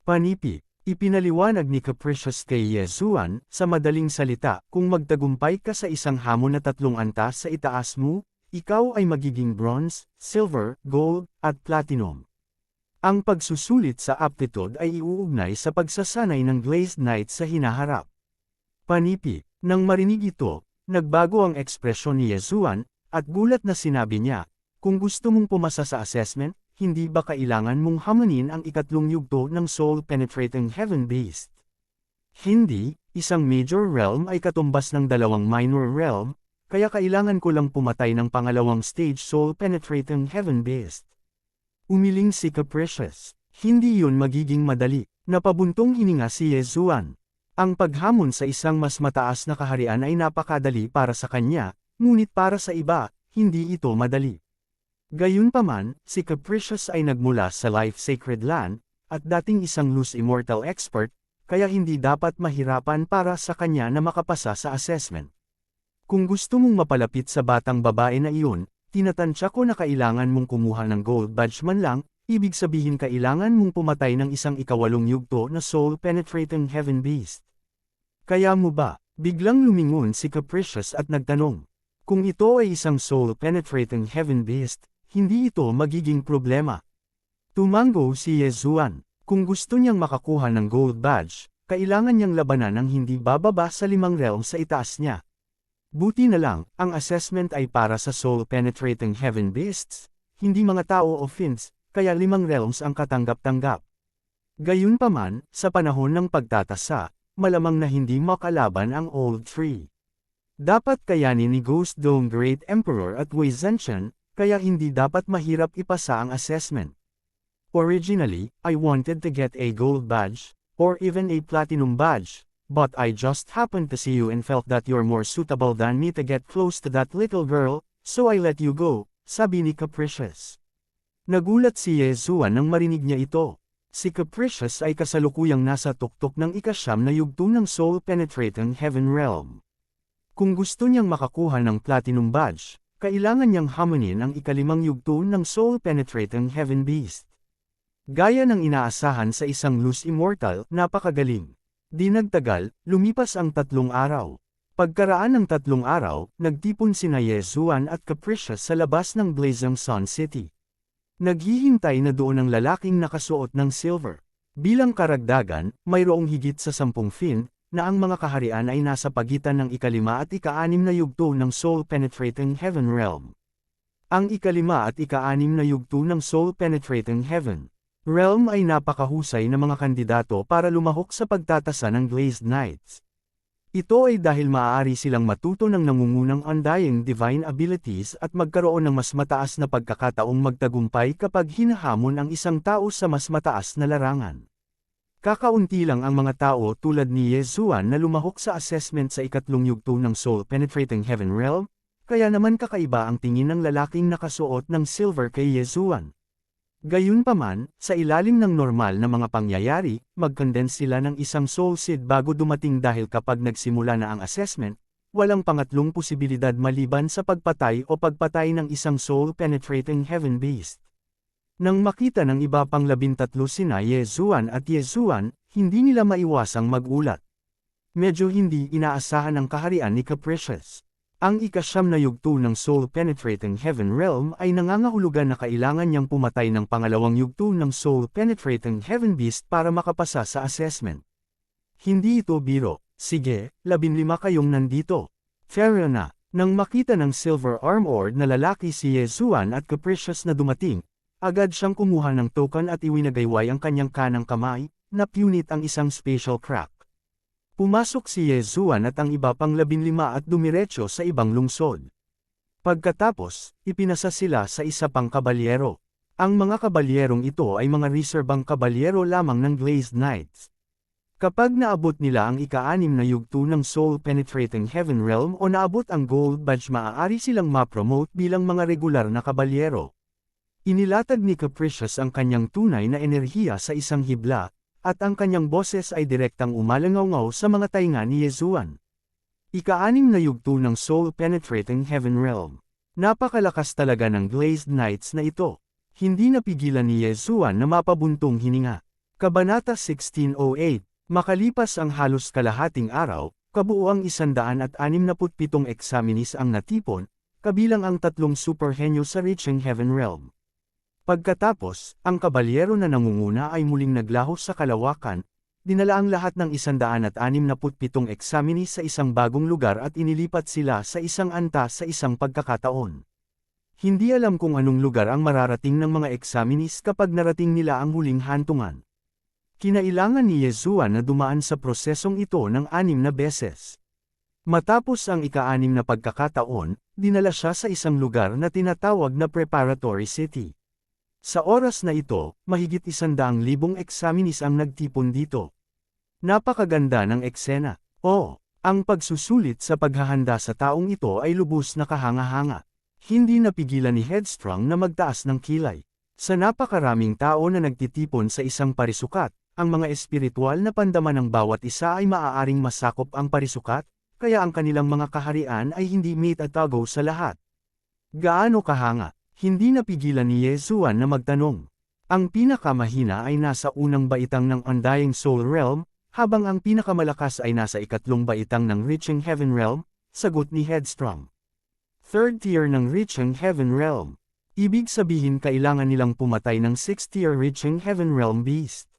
Speaker 1: Panipi, ipinaliwanag ni Capricious kay Yezuan, sa madaling salita, kung magtagumpay ka sa isang hamon na 3 antas sa itaas mo, ikaw ay magiging Bronze, Silver, Gold, at Platinum. Ang pagsusulit sa aptitude ay iuugnay sa pagsasanay ng Glazed Knight sa hinaharap. Panipi, nang marinig ito, nagbago ang ekspresyon ni Yezuan, at gulat na sinabi niya, kung gusto mong pumasa sa assessment, hindi ba kailangan mong hamunin ang ika-3 yugto ng Soul Penetrating Heaven Beast? Hindi, isang major realm ay katumbas ng 2 minor realm, kaya kailangan ko lang pumatay ng pangalawang stage Soul Penetrating Heaven Beast. Umiling si Capricious. Hindi yun magiging madali. Napabuntong hininga si Yezuan. Ang paghamon sa isang mas mataas na kaharian ay napakadali para sa kanya, ngunit para sa iba, hindi ito madali. Gayunpaman, si Capricious ay nagmula sa Life Sacred Land, at dating isang loose immortal expert, kaya hindi dapat mahirapan para sa kanya na makapasa sa assessment. Kung gusto mong mapalapit sa batang babae na iyon, tinatansya ko na kailangan mong kumuha ng Gold Badge man lang, ibig sabihin kailangan mong pumatay ng isang ika-8 yugto na Soul Penetrating Heaven Beast. Kaya mo ba? Biglang lumingon si Capricious at nagtanong. Kung ito ay isang Soul Penetrating Heaven Beast, hindi ito magiging problema. Tumango si Yezuan. Kung gusto niyang makakuha ng Gold Badge, kailangan niyang labanan ng hindi bababa sa 5 realms sa itaas niya. Buti na lang, ang assessment ay para sa Soul Penetrating Heaven Beasts, hindi mga tao o fiends, kaya 5 realms ang katanggap-tanggap. Gayunpaman, sa panahon ng pagtatasa, malamang na hindi makalaban ang Old Tree. Dapat kayanin ni Ghost Dome Great Emperor at Wei Zhenchen, kaya hindi dapat mahirap ipasa ang assessment. Originally, I wanted to get a Gold Badge, or even a Platinum Badge, but I just happened to see you and felt that you're more suitable than me to get close to that little girl, so I let you go, sabi ni Capricious. Nagulat si Yezuan nang marinig niya ito. Si Capricious ay kasalukuyang nasa tuktok ng ika-9 na yugto ng Soul Penetrating Heaven Realm. Kung gusto niyang makakuha ng Platinum Badge, kailangan niyang hamunin ang ika-5 yugto ng Soul Penetrating Heaven Beast. Gaya ng inaasahan sa isang loose immortal, napakagaling. Di nagtagal, lumipas ang 3 araw. Pagkaraan ng 3 araw, nagtipon sina Yezuan at Capricious sa labas ng Blazing Sun City. Naghihintay na doon ang lalaking nakasuot ng silver. Bilang karagdagan, mayroong higit sa 10 fiend, na ang mga kaharian ay nasa pagitan ng ika-5 at ika-6 na yugto ng Soul Penetrating Heaven Realm. Ang ika-5 at ika-6 na yugto ng Soul Penetrating Heaven Realm ay napakahusay na mga kandidato para lumahok sa pagtatasa ng Glazed Knights. Ito ay dahil maaari silang matuto ng nangungunang Undying Divine Abilities at magkaroon ng mas mataas na pagkakataong magtagumpay kapag hinahamon ang isang tao sa mas mataas na larangan. Kakaunti lang ang mga tao tulad ni Yezuan na lumahok sa assessment sa ika-3 yugto ng Soul Penetrating Heaven Realm, kaya naman kakaiba ang tingin ng lalaking nakasuot ng silver kay Yezuan. Gayunpaman, sa ilalim ng normal na mga pangyayari, mag-condense sila ng isang soul seed bago dumating dahil kapag nagsimula na ang assessment, walang pangatlong posibilidad maliban sa pagpatay o pagpatay ng isang soul penetrating heaven beast. Nang makita ng iba pang 13 sina Yezuan at Yezuan, hindi nila maiwasang magulat. Medyo hindi inaasahan ang kaharian ni Capricious. Ang ika-9 na yugto ng Soul Penetrating Heaven Realm ay nangangahulugan na kailangan niyang pumatay ng pangalawang yugto ng Soul Penetrating Heaven Beast para makapasa sa assessment. Hindi ito biro. Sige, 15 kayong nandito. Fair na. Nang makita ng silver armored na lalaki si Yezuan at Capricious na dumating, agad siyang kumuha ng token at iwinagayway ang kanyang kanang kamay, na punit ang isang spatial crack. Pumasok si Yezuan at ang iba pang 15 at dumiretso sa ibang lungsod. Pagkatapos, ipinasa sila sa isa pang kabalyero. Ang mga kabalyerong ito ay mga reserbang kabalyero lamang ng Glazed Knights. Kapag naabot nila ang ika-6 na yugto ng Soul-Penetrating Heaven Realm o naabot ang Gold Badge, maaari silang ma-promote bilang mga regular na kabalyero. Inilatag ni Capricious ang kanyang tunay na enerhiya sa isang hibla, at ang kanyang boses ay direktang umalangaw-ngaw sa mga tainga ni Yezuan. Ika-6 na yugto ng Soul-Penetrating Heaven Realm. Napakalakas talaga ng Glazed Knights na ito. Hindi napigilan ni Yezuan na mapabuntong hininga. Kabanata 1608. Makalipas ang halos kalahating araw, kabuuang 167 examinis ang natipon, kabilang ang 3 superhenyo sa Reaching Heaven Realm. Pagkatapos, ang kabalyero na nangunguna ay muling naglaho sa kalawakan, dinala ang lahat ng 167 examinis sa isang bagong lugar at inilipat sila sa isang antas sa isang pagkakataon. Hindi alam kung anong lugar ang mararating ng mga examinis kapag narating nila ang huling hantungan. Kinailangan ni Yezuan na dumaan sa prosesong ito ng 6 na beses. Matapos ang ika-6 na pagkakataon, dinala siya sa isang lugar na tinatawag na Preparatory City. Sa oras na ito, mahigit 100,000 examinis ang nagtipon dito. Napakaganda ng eksena. Ang pagsusulit sa paghahanda sa taong ito ay lubos na kahanga-hanga. Hindi napigilan ni Headstrong na magtaas ng kilay. Sa napakaraming tao na nagtitipon sa isang parisukat, ang mga espiritual na pandama ng bawat isa ay maaaring masakop ang parisukat, kaya ang kanilang mga kaharian ay hindi maitatago sa lahat. Gaano kahanga? Hindi napigilan ni Yezuan na magtanong. Ang pinakamahina ay nasa unang baitang ng Undying Soul Realm, habang ang pinakamalakas ay nasa ikatlong baitang ng Reaching Heaven Realm, sagot ni Headstrong. Third tier ng Reaching Heaven Realm. Ibig sabihin kailangan nilang pumatay ng 6th tier Reaching Heaven Realm Beast.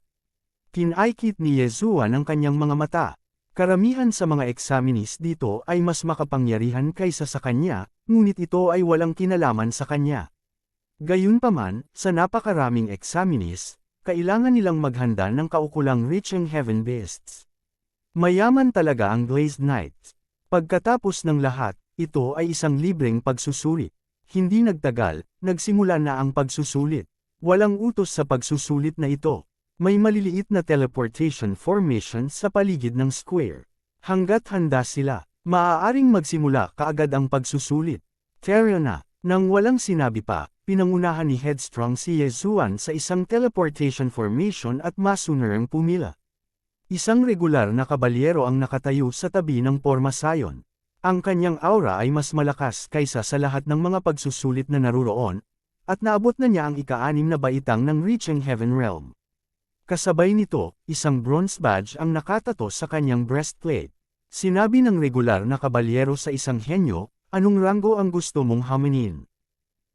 Speaker 1: Pinaikit ni Yezuan ang kanyang mga mata. Karamihan sa mga examinis dito ay mas makapangyarihan kaysa sa kanya, ngunit ito ay walang kinalaman sa kanya. Gayunpaman, sa napakaraming examinis, kailangan nilang maghanda ng kaukulang Reaching Heaven Beasts. Mayaman talaga ang Glazed Knights. Pagkatapos ng lahat, ito ay isang libreng pagsusulit. Hindi nagtagal, nagsimula na ang pagsusulit. Walang utos sa pagsusulit na ito. May maliliit na teleportation formation sa paligid ng square. Hanggat handa sila, maaaring magsimula kaagad ang pagsusulit. Tara na, nang walang sinabi pa, pinangunahan ni Headstrong si Yezuan sa isang teleportation formation at masunarang pumila. Isang regular na kabalyero ang nakatayo sa tabi ng pormasayon. Ang kanyang aura ay mas malakas kaysa sa lahat ng mga pagsusulit na naruroon, at naabot na niya ang ika-6 na baitang ng Reaching Heaven Realm. Kasabay nito, isang bronze badge ang nakatato sa kanyang breastplate. Sinabi ng regular na kabalyero sa isang henyo, anong ranggo ang gusto mong haminin?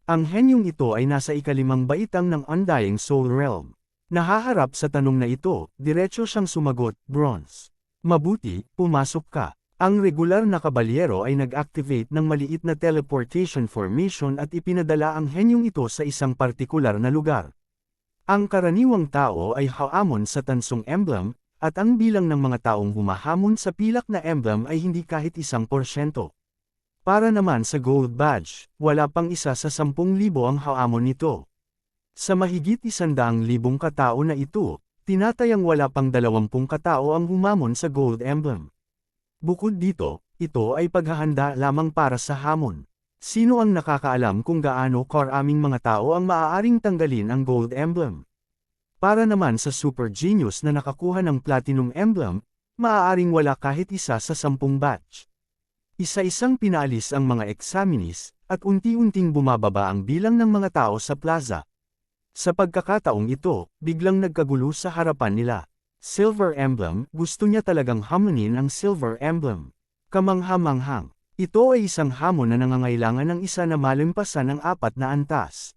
Speaker 1: Ang henyong ito ay nasa ika-5 baitang ng Undying Soul Realm. Nahaharap sa tanong na ito, diretso siyang sumagot, bronze. Mabuti, pumasok ka. Ang regular na kabalyero ay nag-activate ng maliit na teleportation formation at ipinadala ang henyong ito sa isang partikular na lugar. Ang karaniwang tao ay haamon sa tansong emblem, at ang bilang ng mga taong humahamon sa pilak na emblem ay hindi kahit 1%. Para naman sa Gold Badge, wala pang isa sa 10,000 ang haamon nito. Sa mahigit 100,000 katao na ito, tinatayang wala pang 20 katao ang humamon sa Gold Emblem. Bukod dito, ito ay paghahanda lamang para sa hamon. Sino ang nakakaalam kung gaano karaming mga tao ang maaaring tanggalin ang Gold Emblem? Para naman sa Super Genius na nakakuha ng Platinum Emblem, maaaring wala kahit isa sa 10 batch. Isa-isang pinaalis ang mga examinis, at unti-unting bumababa ang bilang ng mga tao sa plaza. Sa pagkakataong ito, biglang nagkagulo sa harapan nila. Silver Emblem, gusto niya talagang hamonin ang Silver Emblem. Kamangha-manghang. Ito ay isang hamon na nangangailangan ng isa na malampasan ng 4 na antas.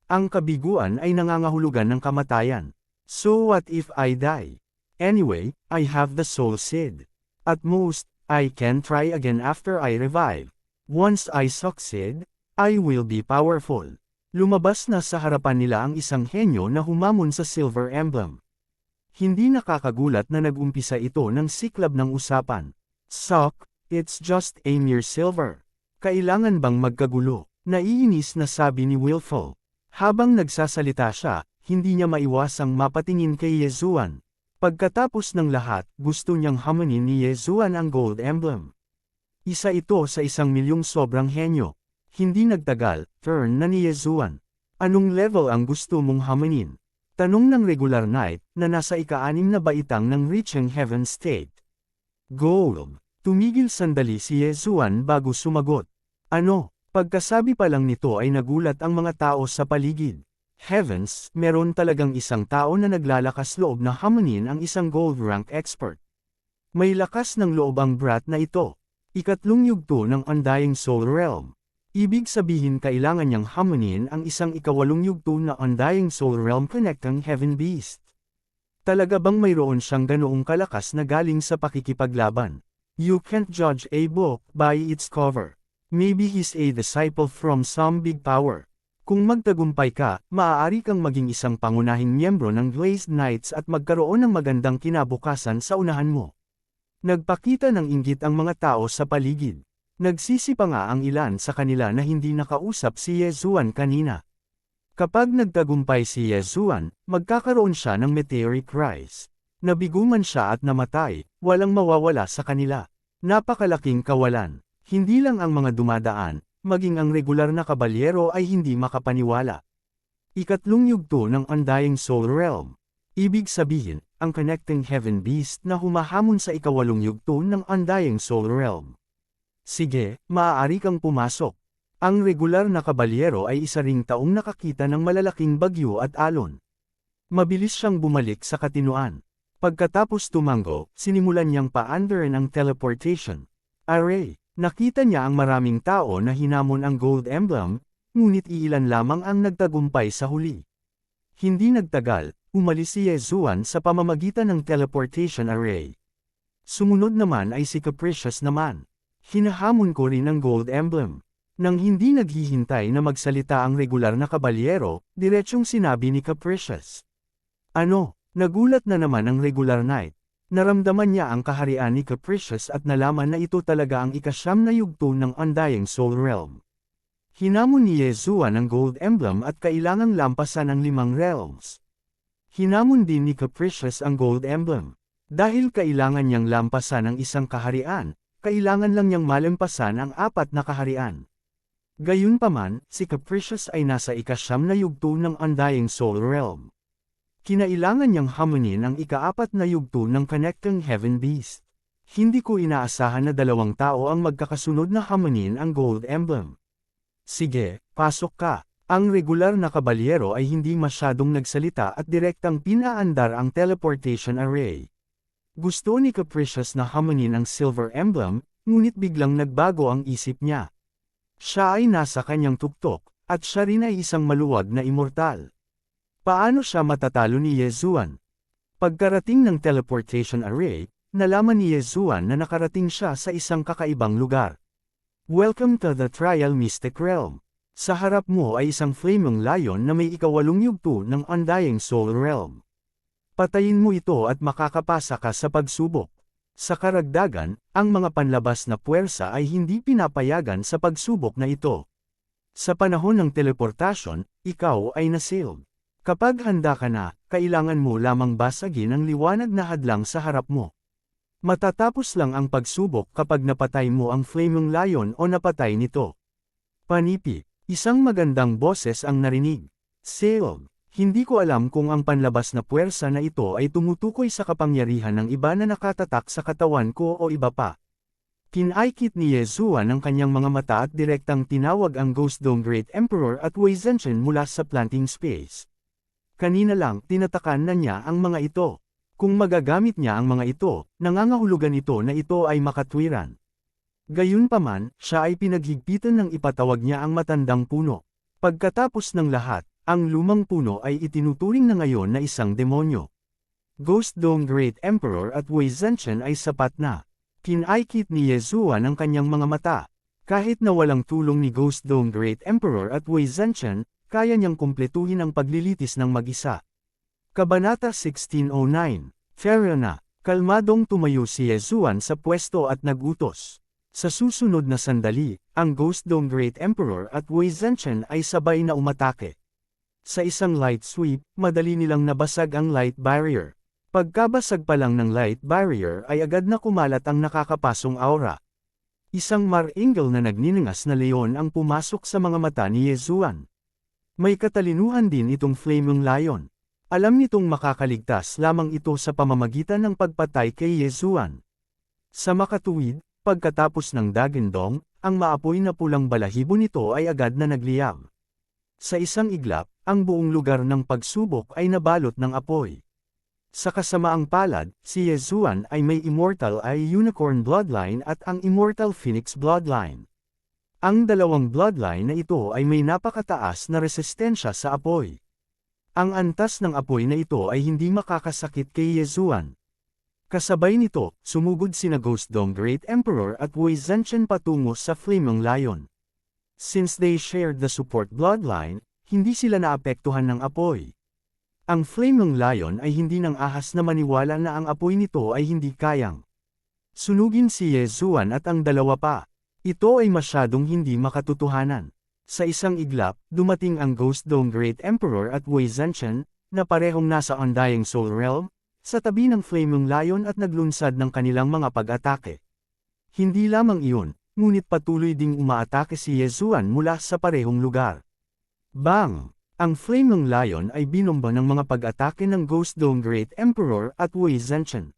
Speaker 1: Ang kabiguan ay nangangahulugan ng kamatayan. So what if I die? Anyway, I have the soul seed. At most, I can try again after I revive. Once I succeed, I will be powerful. Lumabas na sa harapan nila ang isang henyo na humamon sa Silver Emblem. Hindi nakakagulat na nag-umpisa ito ng siklab ng usapan. Suck, it's just a mere silver. Kailangan bang magkagulo? Naiinis na sabi ni Willful. Habang nagsasalita siya, hindi niya maiwasang mapatingin kay Yezuan. Pagkatapos ng lahat, gusto niyang hamanin ni Yezuan ang gold emblem. Isa ito sa 1,000,000 sobrang henyo. Hindi nagtagal, turn na ni Yezuan. Anong level ang gusto mong hamanin? Tanong ng regular knight, na nasa ika-6 na baitang ng Reaching Heaven State. Gold. Tumigil sandali si Yezuan bago sumagot. Ano? Pagkasabi pa lang nito ay nagulat ang mga tao sa paligid. Heavens, meron talagang isang tao na naglalakas loob na hamanin ang isang gold rank expert. May lakas ng loob ang brat na ito. Ikatlong yugto ng Undying Soul Realm. Ibig sabihin kailangan niyang hamanin ang isang ika-8 yugto na Undying Soul Realm connecting Heaven Beast. Talaga bang mayroon siyang ganoong kalakas na galing sa pakikipaglaban? You can't judge a book by its cover. Maybe he's a disciple from some big power. Kung magtagumpay ka, maaari kang maging isang pangunahing miyembro ng Glazed Knights at magkaroon ng magandang kinabukasan sa unahan mo. Nagpakita ng inggit ang mga tao sa paligid. Nagsisi pa nga ang ilan sa kanila na hindi nakausap si Yezuan kanina. Kapag nagtagumpay si Yezuan, magkakaroon siya ng meteoric rise. Nabiguman siya at namatay, walang mawawala sa kanila. Napakalaking kawalan. Hindi lang ang mga dumadaan, maging ang regular na kabalyero ay hindi makapaniwala. Ikatlong yugto ng Undying Soul Realm. Ibig sabihin, ang Connecting Heaven Beast na humahamon sa ika-8 yugto ng Undying Soul Realm. Sige, maaari kang pumasok. Ang regular na kabalyero ay isa ring taong nakakita ng malalaking bagyo at alon. Mabilis siyang bumalik sa katinuan. Pagkatapos tumango, sinimulan niyang paandarin ang teleportation array. Nakita niya ang maraming tao na hinamon ang gold emblem, ngunit iilan lamang ang nagtagumpay sa huli. Hindi nagtagal, umalis si Yezuan sa pamamagitan ng teleportation array. Sumunod naman ay si Capricious naman. Hinahamon ko rin ang gold emblem. Nang hindi naghihintay na magsalita ang regular na kabalyero, diretsyong sinabi ni Capricious. Ano? Nagulat na naman ang regular knight. Naramdaman niya ang kaharian ni Capricious at nalaman na ito talaga ang ika-9 na yugto ng Undying Soul Realm. Hinamon ni Yezuan ang gold emblem at kailangang lampasan ang 5 realms. Hinamon din ni Capricious ang gold emblem. Dahil kailangan niyang lampasan ang isang kaharian, kailangan lang niyang malampasan ang 4 na kaharian. Gayunpaman, si Capricious ay nasa ika-9 na yugto ng Undying Soul Realm. Kinailangan niyang hamanin ang ika-4 na yugto ng Connecting Heaven Beast. Hindi ko inaasahan na 2 tao ang magkakasunod na hamanin ang gold emblem. Sige, pasok ka. Ang regular na kabalyero ay hindi masyadong nagsalita at direktang pinaandar ang teleportation array. Gusto ni Capricious na hamanin ang silver emblem, ngunit biglang nagbago ang isip niya. Siya ay nasa kanyang tuktok, at siya rin ay isang maluwag na immortal. Paano siya matatalo ni Yezuan? Pagkarating ng teleportation array, nalaman ni Yezuan na nakarating siya sa isang kakaibang lugar. Welcome to the Trial Mystic Realm. Sa harap mo ay isang flaming lion na may ika-8 yugto ng Undying Soul Realm. Patayin mo ito at makakapasa ka sa pagsubok. Sa karagdagan, ang mga panlabas na puwersa ay hindi pinapayagan sa pagsubok na ito. Sa panahon ng teleportasyon, ikaw ay nasealed. Kapag handa ka na, kailangan mo lamang basagin ang liwanag na hadlang sa harap mo. Matatapos lang ang pagsubok kapag napatay mo ang flaming lion o napatay nito. Panipi, isang magandang boses ang narinig. Sealed. Hindi ko alam kung ang panlabas na puwersa na ito ay tumutukoy sa kapangyarihan ng iba na nakatatak sa katawan ko o iba pa. Kinaikit ni Yezuan ang kanyang mga mata at direktang tinawag ang Ghost Dome Great Emperor at Wei Zhenchen mula sa planting space. Kanina lang tinatakan na niya ang mga ito. Kung magagamit niya ang mga ito, nangangahulugan ito na ito ay makatwiran. Gayunpaman, siya ay pinaghigpitan ng ipatawag niya ang matandang puno. Pagkatapos ng lahat, ang lumang puno ay itinuturing na ngayon na isang demonyo. Ghost Dome Great Emperor at Wei Zhenchen ay sapat na. Kinaikit ni Yezuan ang kanyang mga mata. Kahit na walang tulong ni Ghost Dome Great Emperor at Wei Zhenchen, kaya niyang kumpletuhin ang paglilitis ng mag-isa. Kabanata 1609. Fair na. Kalmadong tumayo si Yezuan sa pwesto at nagutos. Sa susunod na sandali, ang Ghost Dome Great Emperor at Wei Zhenchen ay sabay na umatake. Sa isang light sweep, madali nilang nabasag ang light barrier. Pagkabasag pa lang ng light barrier ay agad na kumalat ang nakakapasong aura. Isang maringal na nagniningas na leon ang pumasok sa mga mata ni Yezuan. May katalinuhan din itong Flaming Lion. Alam nitong makakaligtas lamang ito sa pamamagitan ng pagpatay kay Yezuan. Sa makatuwid, pagkatapos ng dagindong, ang maapoy na pulang balahibo nito ay agad na nagliyab. Sa isang iglap, ang buong lugar ng pagsubok ay nabalot ng apoy. Sa kasamaang palad, si Yezuan ay may Immortal Eye Unicorn Bloodline at ang Immortal Phoenix Bloodline. Ang dalawang bloodline na ito ay may napakataas na resistensya sa apoy. Ang antas ng apoy na ito ay hindi makakasakit kay Yezuan. Kasabay nito, sumugod sina Ghost Dome Great Emperor at Wei Zhenchen patungo sa Flaming Lion. Since they shared the support bloodline, hindi sila naapektuhan ng apoy. Ang Flaming Lion ay hindi nang ahas na maniwala na ang apoy nito ay hindi kayang sunugin si Yezuan at ang dalawa pa. Ito ay masyadong hindi makatotohanan. Sa isang iglap, dumating ang Ghost Dome Great Emperor at Wei Zhenchen, na parehong nasa Undying Soul Realm, sa tabi ng Flaming Lion at naglunsad ng kanilang mga pag-atake. Hindi lamang iyon, ngunit patuloy ding umaatake si Yezuan mula sa parehong lugar. Bang! Ang Flaming Lion ay binomba ng mga pag-atake ng Ghost Dome Great Emperor at Wei Zhenchen.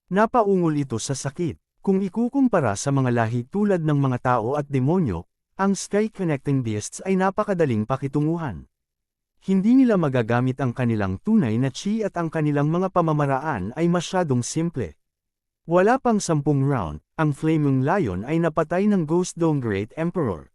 Speaker 1: Napaungol ito sa sakit. Kung ikukumpara sa mga lahi tulad ng mga tao at demonyo, ang Sky Connecting Beasts ay napakadaling pakitunguhan. Hindi nila magagamit ang kanilang tunay na chi at ang kanilang mga pamamaraan ay masyadong simple. Wala pang 10 round, ang Flaming Lion ay napatay ng Ghost Dome Great Emperor.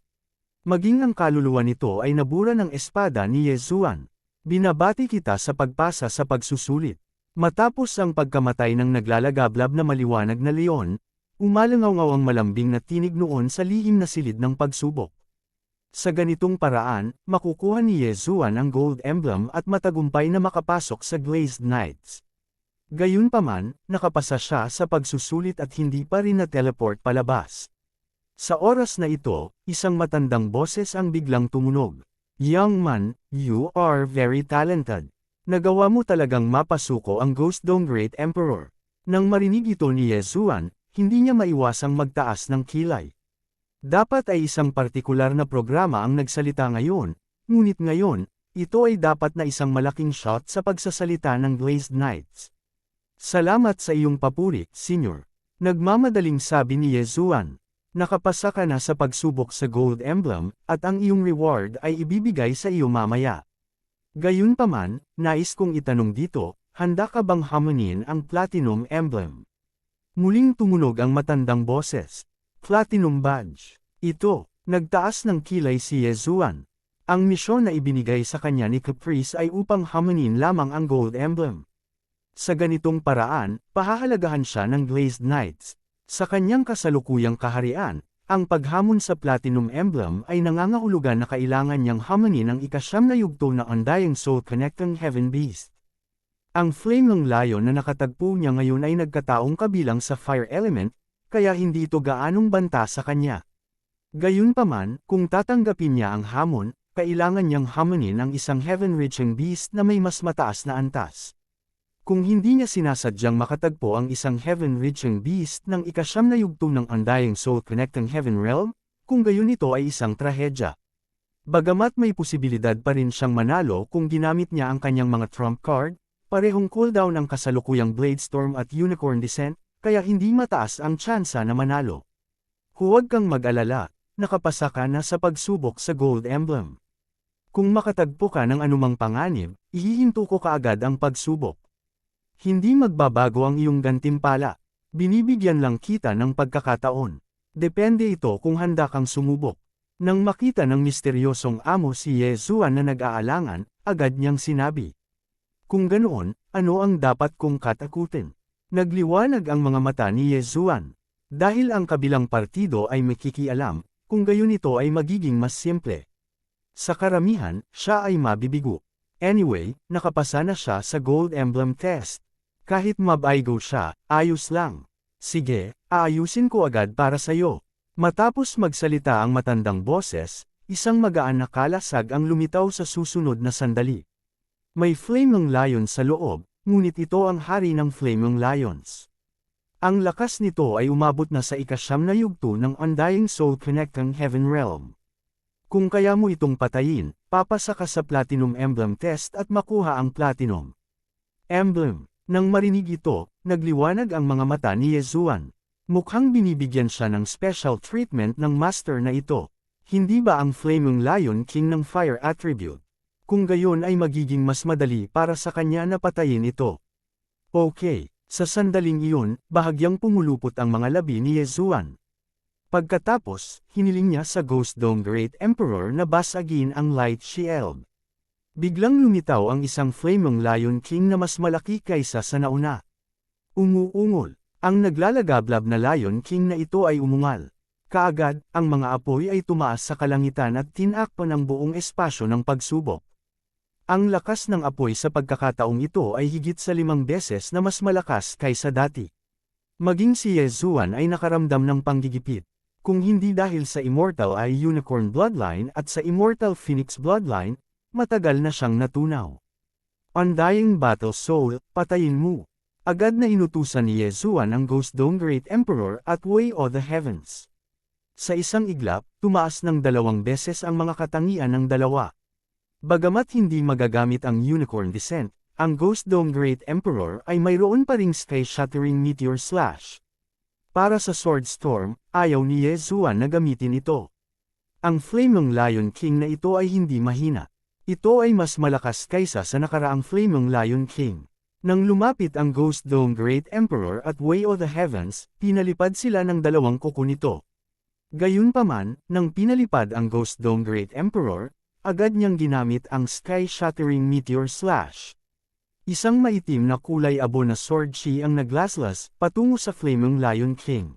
Speaker 1: Maging ang kaluluwa nito ay nabura ng espada ni Yezuan. Binabati kita sa pagpasa sa pagsusulit. Matapos ang pagkamatay ng naglalagablab na maliwanag na leon, umalangaw-ngaw ang malambing na tinig noon sa lihim na silid ng pagsubok. Sa ganitong paraan, makukuha ni Yezuan ang gold emblem at matagumpay na makapasok sa Glazed Knights. Gayunpaman, nakapasa siya sa pagsusulit at hindi pa rin na-teleport palabas. Sa oras na ito, isang matandang boses ang biglang tumunog. Young man, you are very talented. Nagawa mo talagang mapasuko ang Ghost Dome Great Emperor. Nang marinig ito ni Yezuan, hindi niya maiwasang magtaas ng kilay. Dapat ay isang partikular na programa ang nagsalita ngayon, ngunit ngayon, ito ay dapat na isang malaking shot sa pagsasalita ng Glazed Knights. Salamat sa iyong papuri, Senyor. Nagmamadaling sabi ni Yezuan. Nakapasa ka na sa pagsubok sa Gold Emblem, at ang iyong reward ay ibibigay sa iyo mamaya. Gayunpaman, nais kong itanong dito, handa ka bang hamunin ang Platinum Emblem? Muling tumunog ang matandang boses. Platinum Badge. Ito, nagtaas ng kilay si Yezuan. Ang misyon na ibinigay sa kanya ni Caprice ay upang hamunin lamang ang Gold Emblem. Sa ganitong paraan, pahahalagahan siya ng Glazed Knights. Sa kanyang kasalukuyang kaharian, ang paghamon sa Platinum Emblem ay nangangahulugan na kailangan niyang hamunin ang ika-9 na yugto na Undying Soul Connecting Heaven Beast. Ang Flaming Lion na nakatagpo niya ngayon ay nagkataong kabilang sa Fire Element, kaya hindi ito gaanong banta sa kanya. Gayunpaman, kung tatanggapin niya ang hamon, kailangan niyang hamunin ang isang Heaven-reaching Beast na may mas mataas na antas. Kung hindi niya sinasadyang makatagpo ang isang Heaven-reaching Beast ng ika-9 na yugto ng Undying Soul Connecting Heaven Realm, kung gayon ito ay isang trahedya. Bagamat may posibilidad pa rin siyang manalo kung ginamit niya ang kanyang mga trump card, parehong cooldown ang kasalukuyang Bladestorm at Unicorn Descent, kaya hindi mataas ang tsansa na manalo. Huwag kang mag-alala, nakapasa ka na sa pagsubok sa Gold Emblem. Kung makatagpo ka ng anumang panganib, ihihinto ko kaagad ang pagsubok. Hindi magbabago ang iyong gantimpala. Binibigyan lang kita ng pagkakataon. Depende ito kung handa kang sumubok. Nang makita ng misteryosong amo si Yezuan na nag-aalangan, agad niyang sinabi. Kung ganoon, ano ang dapat kong katakutin? Nagliwanag ang mga mata ni Yezuan. Dahil ang kabilang partido ay makikialam, kung gayon ito ay magiging mas simple. Sa karamihan, siya ay mabibigo. Anyway, nakapasa na siya sa Gold Emblem test. Kahit mabaygo siya, ayos lang. Sige, aayusin ko agad para sa'yo. Matapos magsalita ang matandang boses, isang magaan na kalasag ang lumitaw sa susunod na sandali. May Flaming Lion sa loob, ngunit ito ang hari ng Flaming Lions. Ang lakas nito ay umabot na sa ika-9 na yugto ng Undying Soul Connecting Heaven Realm. Kung kaya mo itong patayin, papasa ka sa Platinum Emblem Test at makuha ang Platinum Emblem. Nang marinig ito, nagliwanag ang mga mata ni Yezuan. Mukhang binibigyan siya ng special treatment ng master na ito. Hindi ba ang Flaming Lion King ng Fire Attribute? Kung gayon ay magiging mas madali para sa kanya na patayin ito. Okay, sa sandaling iyon, bahagyang pumulupot ang mga labi ni Yezuan. Pagkatapos, hiniling niya sa Ghost Dome Great Emperor na basagin ang Light Shield. Biglang lumitaw ang isang Flaming Lion King na mas malaki kaysa sa nauna. Umuungol. Ang naglalagablab na Lion King na ito ay umungal. Kaagad, ang mga apoy ay tumaas sa kalangitan at tinakpan ang buong espasyo ng pagsubok. Ang lakas ng apoy sa pagkakataong ito ay higit sa 5 beses na mas malakas kaysa dati. Maging si Yezuan ay nakaramdam ng panggigipit. Kung hindi dahil sa Immortal Eye Unicorn Bloodline at sa Immortal Phoenix Bloodline, matagal na siyang natunaw. Undying Battle Soul, patayin mo. Agad na inutusan ni Yezuan ang Ghost Dome Great Emperor at Way of the Heavens. Sa isang iglap, tumaas ng 2 beses ang mga katangian ng dalawa. Bagamat hindi magagamit ang Unicorn Descent, ang Ghost Dome Great Emperor ay mayroon pa ring Sky-Shattering Meteor Slash. Para sa Sword Storm, ayaw ni Yezuan na gamitin ito. Ang Flaming Lion King na ito ay hindi mahina. Ito ay mas malakas kaysa sa nakaraang Flaming Lion King. Nang lumapit ang Ghost Dome Great Emperor at Way of the Heavens, pinalipad sila ng 2 kuko nito. Gayunpaman, nang pinalipad ang Ghost Dome Great Emperor, agad niyang ginamit ang Sky-Shattering Meteor Slash. Isang maitim na kulay abo na sword chi ang naglaslas patungo sa Flaming Lion King.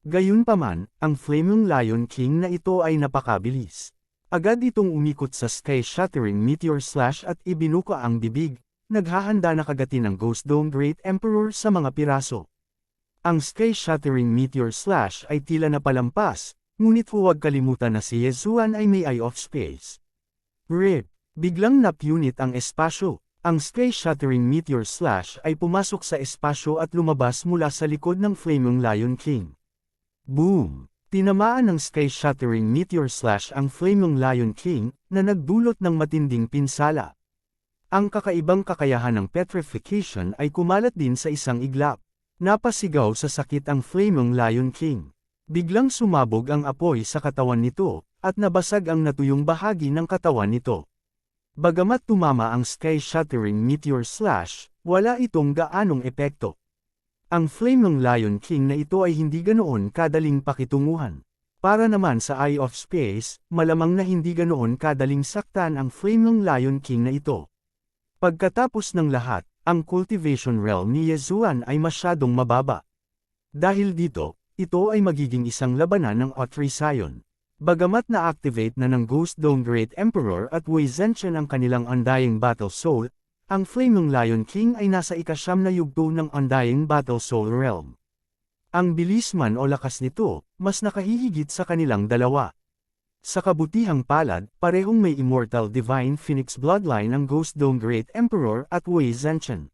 Speaker 1: Gayunpaman, ang Flaming Lion King na ito ay napakabilis. Agad itong umikot sa Sky-Shattering Meteor Slash at ibinuka ang bibig, naghahanda na kagatin ang Ghost Dome Great Emperor sa mga piraso. Ang Sky-Shattering Meteor Slash ay tila napalampas, ngunit huwag kalimutan na si Yezuan ay may Eye of Space. RIP. Biglang napunit ang espasyo. Ang Sky-Shattering Meteor Slash ay pumasok sa espasyo at lumabas mula sa likod ng Flaming Lion King. Boom! Tinamaan ng Sky-Shattering Meteor Slash ang Flaming Lion King, na nagdulot ng matinding pinsala. Ang kakaibang kakayahan ng petrification ay kumalat din sa isang iglap. Napasigaw sa sakit ang Flaming Lion King. Biglang sumabog ang apoy sa katawan nito, at nabasag ang natuyong bahagi ng katawan nito. Bagamat tumama ang Sky-Shattering Meteor Slash, wala itong gaanong epekto. Ang Flaming Lion King na ito ay hindi ganoon kadaling pakitunguhan. Para naman sa Eye of Space, malamang na hindi ganoon kadaling saktan ang Flaming Lion King na ito. Pagkatapos ng lahat, ang Cultivation Realm ni Yezuan ay masyadong mababa. Dahil dito, ito ay magiging isang labanan ng Otri-Sion. Bagamat na-activate na ng Ghost Dome Great Emperor at Wei Zhenchen ang kanilang Undying Battle Soul, ang Flaming Lion King ay nasa ika-9 na yugto ng Undying Battle Soul Realm. Ang bilis man o lakas nito, mas nakahihigit sa kanilang dalawa. Sa kabutihang palad, parehong may Immortal Divine Phoenix Bloodline ang Ghost Dome Great Emperor at Wei Zhenchen.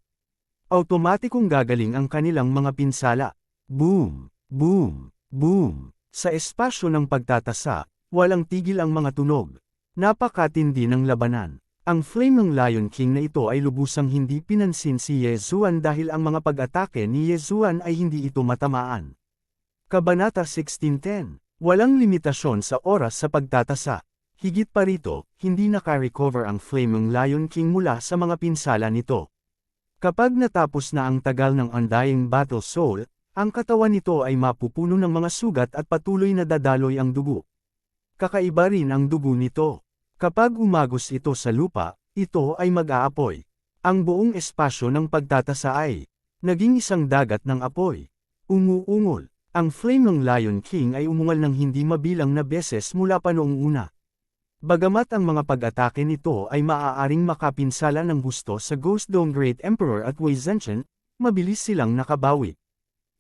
Speaker 1: Automatikong gagaling ang kanilang mga pinsala. Boom! Boom! Boom! Sa espasyo ng pagtatasa, walang tigil ang mga tunog. Napakatindi ng labanan. Ang Flaming Lion King na ito ay lubusang hindi pinansin si Yezuan dahil ang mga pag-atake ni Yezuan ay hindi ito matamaan. Kabanata 1610. Walang limitasyon sa oras sa pagtatasa. Higit pa rito, hindi naka-recover ang Flaming Lion King mula sa mga pinsala nito. Kapag natapos na ang tagal ng Undying Battle Soul, ang katawan nito ay mapupuno ng mga sugat at patuloy na dadaloy ang dugo. Kakaiba rin ang dugo nito. Kapag umagos ito sa lupa, ito ay mag-aapoy. Ang buong espasyo ng pagtatasa ay naging isang dagat ng apoy. Umuungol. Ang Flaming Lion King ay umungal ng hindi mabilang na beses mula pa noong una. Bagamat ang mga pag-atake nito ay maaaring makapinsala ng gusto sa Ghost Dome Great Emperor at Wei Zhenchen, mabilis silang nakabawi.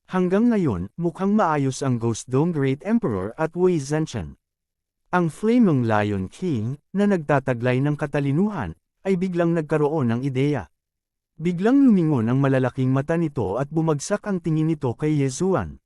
Speaker 1: Hanggang ngayon, mukhang maayos ang Ghost Dome Great Emperor at Wei Zhenchen. Ang Flaming Lion King, na nagtataglay ng katalinuhan, ay biglang nagkaroon ng ideya. Biglang lumingon ang malalaking mata nito at bumagsak ang tingin nito kay Yezuan.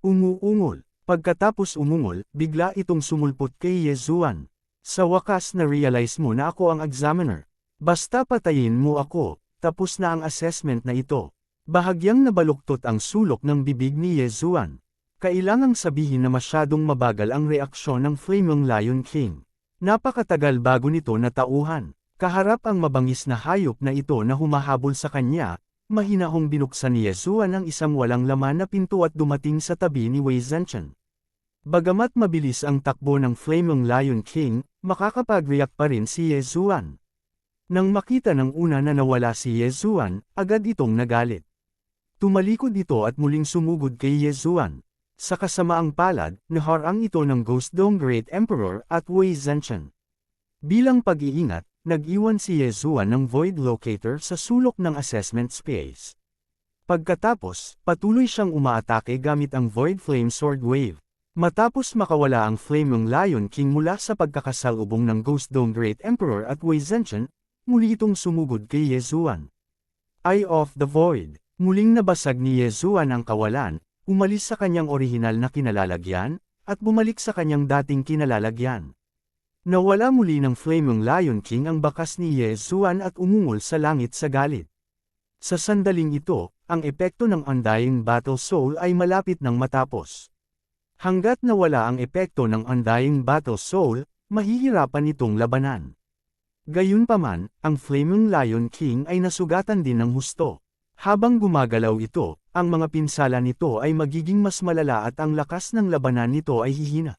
Speaker 1: Umuungol. Pagkatapos umungol, bigla itong sumulpot kay Yezuan. Sa wakas na-realize mo na ako ang examiner. Basta patayin mo ako, tapos na ang assessment na ito. Bahagyang nabaluktot ang sulok ng bibig ni Yezuan. Kailangang sabihin na masyadong mabagal ang reaksyon ng Flaming Lion King. Napakatagal bago nito natauhan. Kaharap ang mabangis na hayop na ito na humahabol sa kanya, mahinahong binuksan ni Yezuan ang isang walang laman na pinto at dumating sa tabi ni Wei Zhenchen. Bagamat mabilis ang takbo ng Flaming Lion King, makakapag-react pa rin si Yezuan. Nang makita ng una na nawala si Yezuan, agad itong nagalit. Tumalikod ito at muling sumugod kay Yezuan. Sa kasamaang palad, naharang ito ng Ghost Dome Great Emperor at Wei Zhenchen. Bilang pag-iingat, nag-iwan si Yezuan ng Void Locator sa sulok ng assessment space. Pagkatapos, patuloy siyang umaatake gamit ang Void Flame Sword Wave. Matapos makawala ang Flaming Lion King mula sa pagkakasalubong ng Ghost Dome Great Emperor at Wei Zhenchen, muli itong sumugod kay Yezuan. Eye of the Void. Muling nabasag ni Yezuan ang kawalan, umalis sa kanyang orihinal na kinalalagyan, at bumalik sa kanyang dating kinalalagyan. Nawala muli ng Flaming Lion King ang bakas ni Yezuan at umungol sa langit sa galit. Sa sandaling ito, ang epekto ng Undying Battle Soul ay malapit nang matapos. Hanggat nawala ang epekto ng Undying Battle Soul, mahihirapan itong labanan. Gayunpaman, ang Flaming Lion King ay nasugatan din ng husto. Habang gumagalaw ito, ang mga pinsala nito ay magiging mas malala at ang lakas ng labanan nito ay hihina.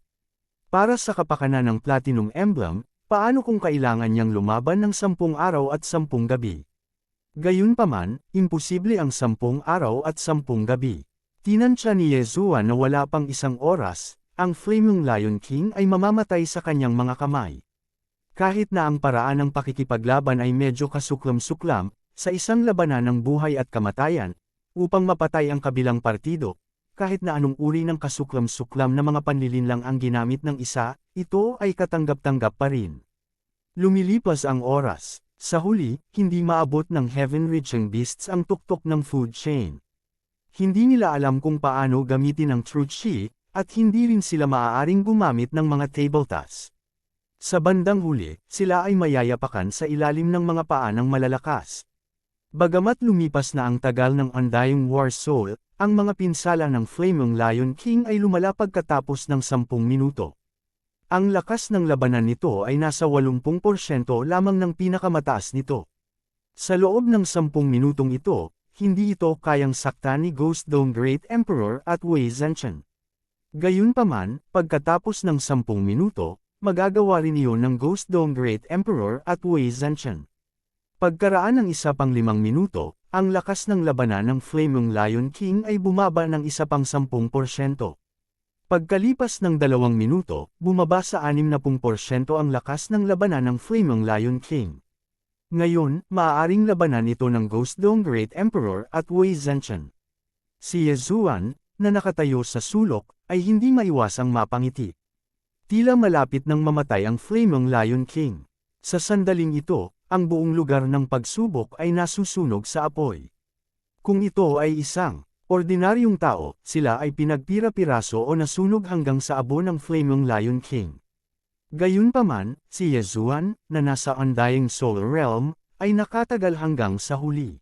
Speaker 1: Para sa kapakanan ng Platinum Emblem, paano kung kailangan niyang lumaban ng 10 araw at 10 gabi? Gayunpaman, imposible ang 10 araw at 10 gabi. Tinansya ni Yezuan na wala pang 1 oras, ang Flaming Lion King ay mamamatay sa kanyang mga kamay. Kahit na ang paraan ng pakikipaglaban ay medyo kasuklam-suklam, sa isang labanan ng buhay at kamatayan, upang mapatay ang kabilang partido, kahit na anong uri ng kasuklam-suklam na mga panlilinlang ang ginamit ng isa, ito ay katanggap-tanggap pa rin. Lumilipas ang oras. Sa huli, hindi maabot ng heaven-reaching beasts ang tuktok ng food chain. Hindi nila alam kung paano gamitin ang Truth Chi, at hindi rin sila maaaring gumamit ng mga table tasks. Sa bandang huli, sila ay mayayapakan sa ilalim ng mga paanang malalakas. Bagamat lumipas na ang tagal ng Undying War Soul, ang mga pinsala ng Flaming Lion King ay lumala pagkatapos ng 10 minuto. Ang lakas ng labanan nito ay nasa 80% lamang ng pinakamataas nito. Sa loob ng 10 minutong ito, hindi ito kayang saktan ni Ghost Dome Great Emperor at Wei Zhenchen. Gayunpaman, pagkatapos ng 10 minuto, magagawa rin iyon ng Ghost Dome Great Emperor at Wei Zhenchen. Pagkaraan ng 1 pang 5 minuto, ang lakas ng labanan ng Flaming Lion King ay bumaba ng 1 pang 10%. Pagkalipas ng 2 minuto, bumaba sa 60% ang lakas ng labanan ng Flaming Lion King. Ngayon, maaaring labanan ito ng Ghost Dome Great Emperor at Wei Zhenchen. Si Yezuan, na nakatayo sa sulok, ay hindi maiwasang mapangiti. Tila malapit nang mamatay ang Flaming Lion King. Sa sandaling ito, ang buong lugar ng pagsubok ay nasusunog sa apoy. Kung ito ay isang ordinaryong tao, sila ay pinagpira-piraso o nasunog hanggang sa abo ng Flaming Lion King. Gayunpaman, si Yezuan, na nasa Undying Soul Realm, ay nakatagal hanggang sa huli.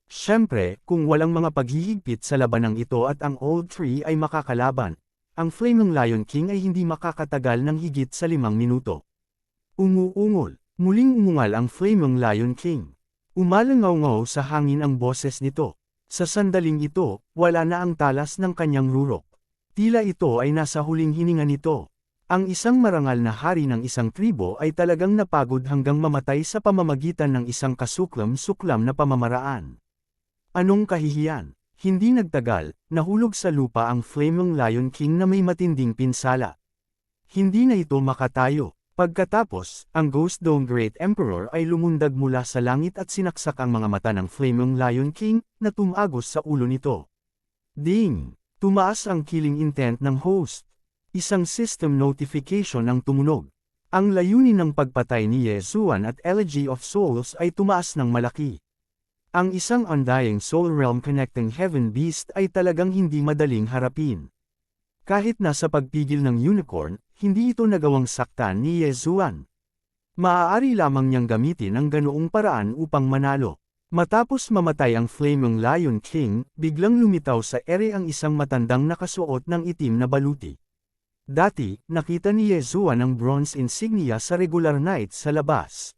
Speaker 1: Siyempre, kung walang mga paghihigpit sa labanang ito at ang Old Tree ay makakalaban, ang Flaming Lion King ay hindi makakatagal ng higit sa 5 minuto. Umuungol. Muling umungal ang Flaming Lion King. Umalangaw-ngaw sa hangin ang boses nito. Sa sandaling ito, wala na ang talas ng kanyang rurok. Tila ito ay nasa huling hininga nito. Ang isang marangal na hari ng isang tribo ay talagang napagod hanggang mamatay sa pamamagitan ng isang kasuklam-suklam na pamamaraan. Anong kahihiyan? Hindi nagtagal, nahulog sa lupa ang Flaming Lion King na may matinding pinsala. Hindi na ito makatayo. Pagkatapos, ang Ghost Dome Great Emperor ay lumundag mula sa langit at sinaksak ang mga mata ng Flaming Lion King na tumagos sa ulo nito. Ding! Tumaas ang killing intent ng host. Isang system notification ang tumunog. Ang layunin ng pagpatay ni Yezuan at Elegy of Souls ay tumaas ng malaki. Ang isang undying soul realm connecting heaven beast ay talagang hindi madaling harapin. Kahit nasa pagpigil ng unicorn, hindi ito nagawang saktan ni Yezuan. Maaari lamang niyang gamitin ang ganoong paraan upang manalo. Matapos mamatay ang Flaming Lion King, biglang lumitaw sa ere ang isang matandang nakasuot ng itim na baluti. Dati, nakita ni Yezuan ang bronze insignia sa regular knights sa labas.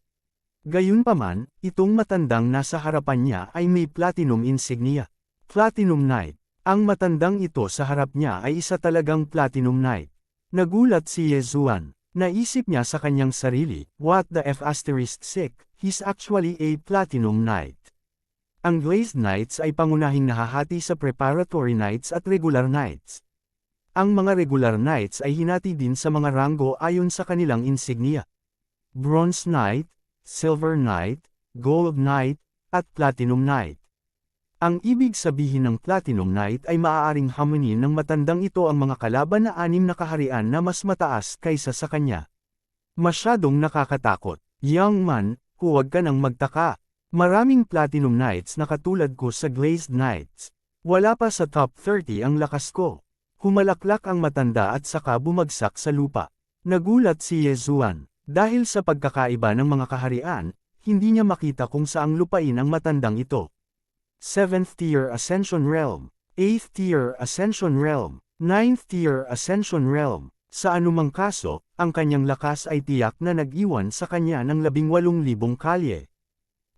Speaker 1: Gayunpaman, itong matandang nasa harapan niya ay may platinum insignia. Platinum Knight. Ang matandang ito sa harap niya ay isa talagang Platinum Knight. Nagulat si Yezuan. Naisip niya sa kanyang sarili, what the f***, he's actually a Platinum Knight. Ang Glazed Knights ay pangunahing nahahati sa Preparatory Knights at Regular Knights. Ang mga Regular Knights ay hinati din sa mga ranggo ayon sa kanilang insignia. Bronze Knight, Silver Knight, Gold Knight, at Platinum Knight. Ang ibig sabihin ng Platinum Knight ay maaaring hamunin ng matandang ito ang mga kalaban na 6 na kaharian na mas mataas kaysa sa kanya. Masyadong nakakatakot. Young man, huwag ka nang magtaka. Maraming Platinum Knights na katulad ko sa Glazed Knights. Wala pa sa top 30 ang lakas ko. Humalaklak ang matanda at saka bumagsak sa lupa. Nagulat si Yezuan. Dahil sa pagkakaiba ng mga kaharian, hindi niya makita kung saang lupain ang matandang ito. 7th Tier Ascension Realm, 8th Tier Ascension Realm, 9th Tier Ascension Realm. Sa anumang kaso, ang kanyang lakas ay tiyak na nag-iwan sa kanya ng 18,000 kalye.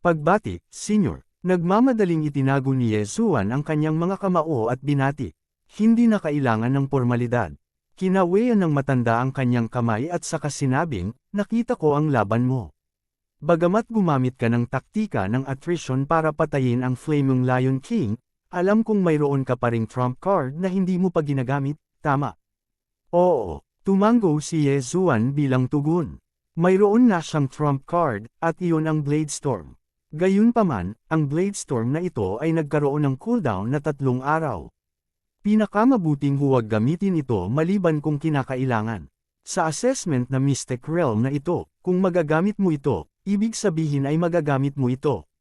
Speaker 1: Pagbati, Senyor, nagmamadaling itinago ni Yezuan ang kanyang mga kamao at binati. Hindi na kailangan ng formalidad. Kinawean ng matanda ang kanyang kamay at saka sinabing, nakita ko ang laban mo. Bagamat gumamit ka ng taktika ng attrition para patayin ang Flaming Lion King, alam kong mayroon ka pa ring trump card na hindi mo pa ginagamit, tama? Oo, tumango si Yezuan bilang tugon. Mayroon na siyang trump card, at iyon ang Bladestorm. Gayunpaman, ang Bladestorm na ito ay nagkaroon ng cooldown na 3 araw. Pinakamabuting huwag gamitin ito maliban kung kinakailangan. Sa assessment na Mystic Realm na ito, kung magagamit mo ito, ibig sabihin ay magagamit mo ito.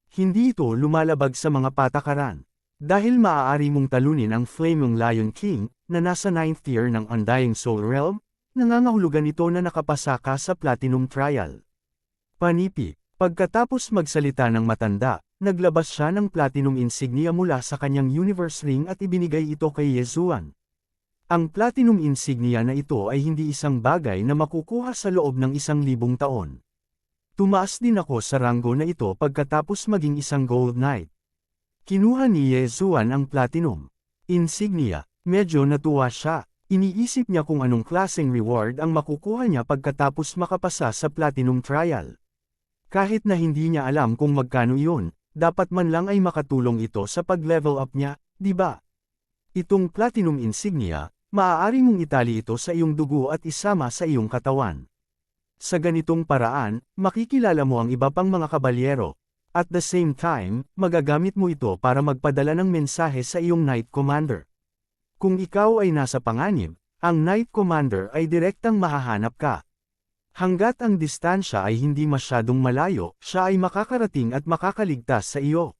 Speaker 1: Hindi ito lumalabag sa mga patakaran. Dahil maaari mong talunin ang Flaming Lion King, na nasa 9th tier ng Undying Soul Realm, nangangahulugan ito na nakapasa ka sa Platinum Trial. Panipi, pagkatapos magsalita ng matanda, naglabas siya ng Platinum Insignia mula sa kanyang Universe Ring at ibinigay ito kay Yezuan. Ang Platinum Insignia na ito ay hindi isang bagay na makukuha sa loob ng 1,000 taon. Tumaas din ako sa ranggo na ito pagkatapos maging isang Gold Knight. Kinuha ni Yezuan ang Platinum Insignia. Medyo natuwa siya. Iniisip niya kung anong klaseng reward ang makukuha niya pagkatapos makapasa sa Platinum Trial. Kahit na hindi niya alam kung magkano iyon, dapat man lang ay makatulong ito sa pag-level up niya, di ba? Itong Platinum Insignia, maaari mong itali ito sa iyong dugo at isama sa iyong katawan. Sa ganitong paraan, makikilala mo ang iba pang mga kabalyero. At the same time, magagamit mo ito para magpadala ng mensahe sa iyong Knight Commander. Kung ikaw ay nasa panganib, ang Knight Commander ay direktang mahahanap ka. Hanggat ang distansya ay hindi masyadong malayo, siya ay makakarating at makakaligtas sa iyo.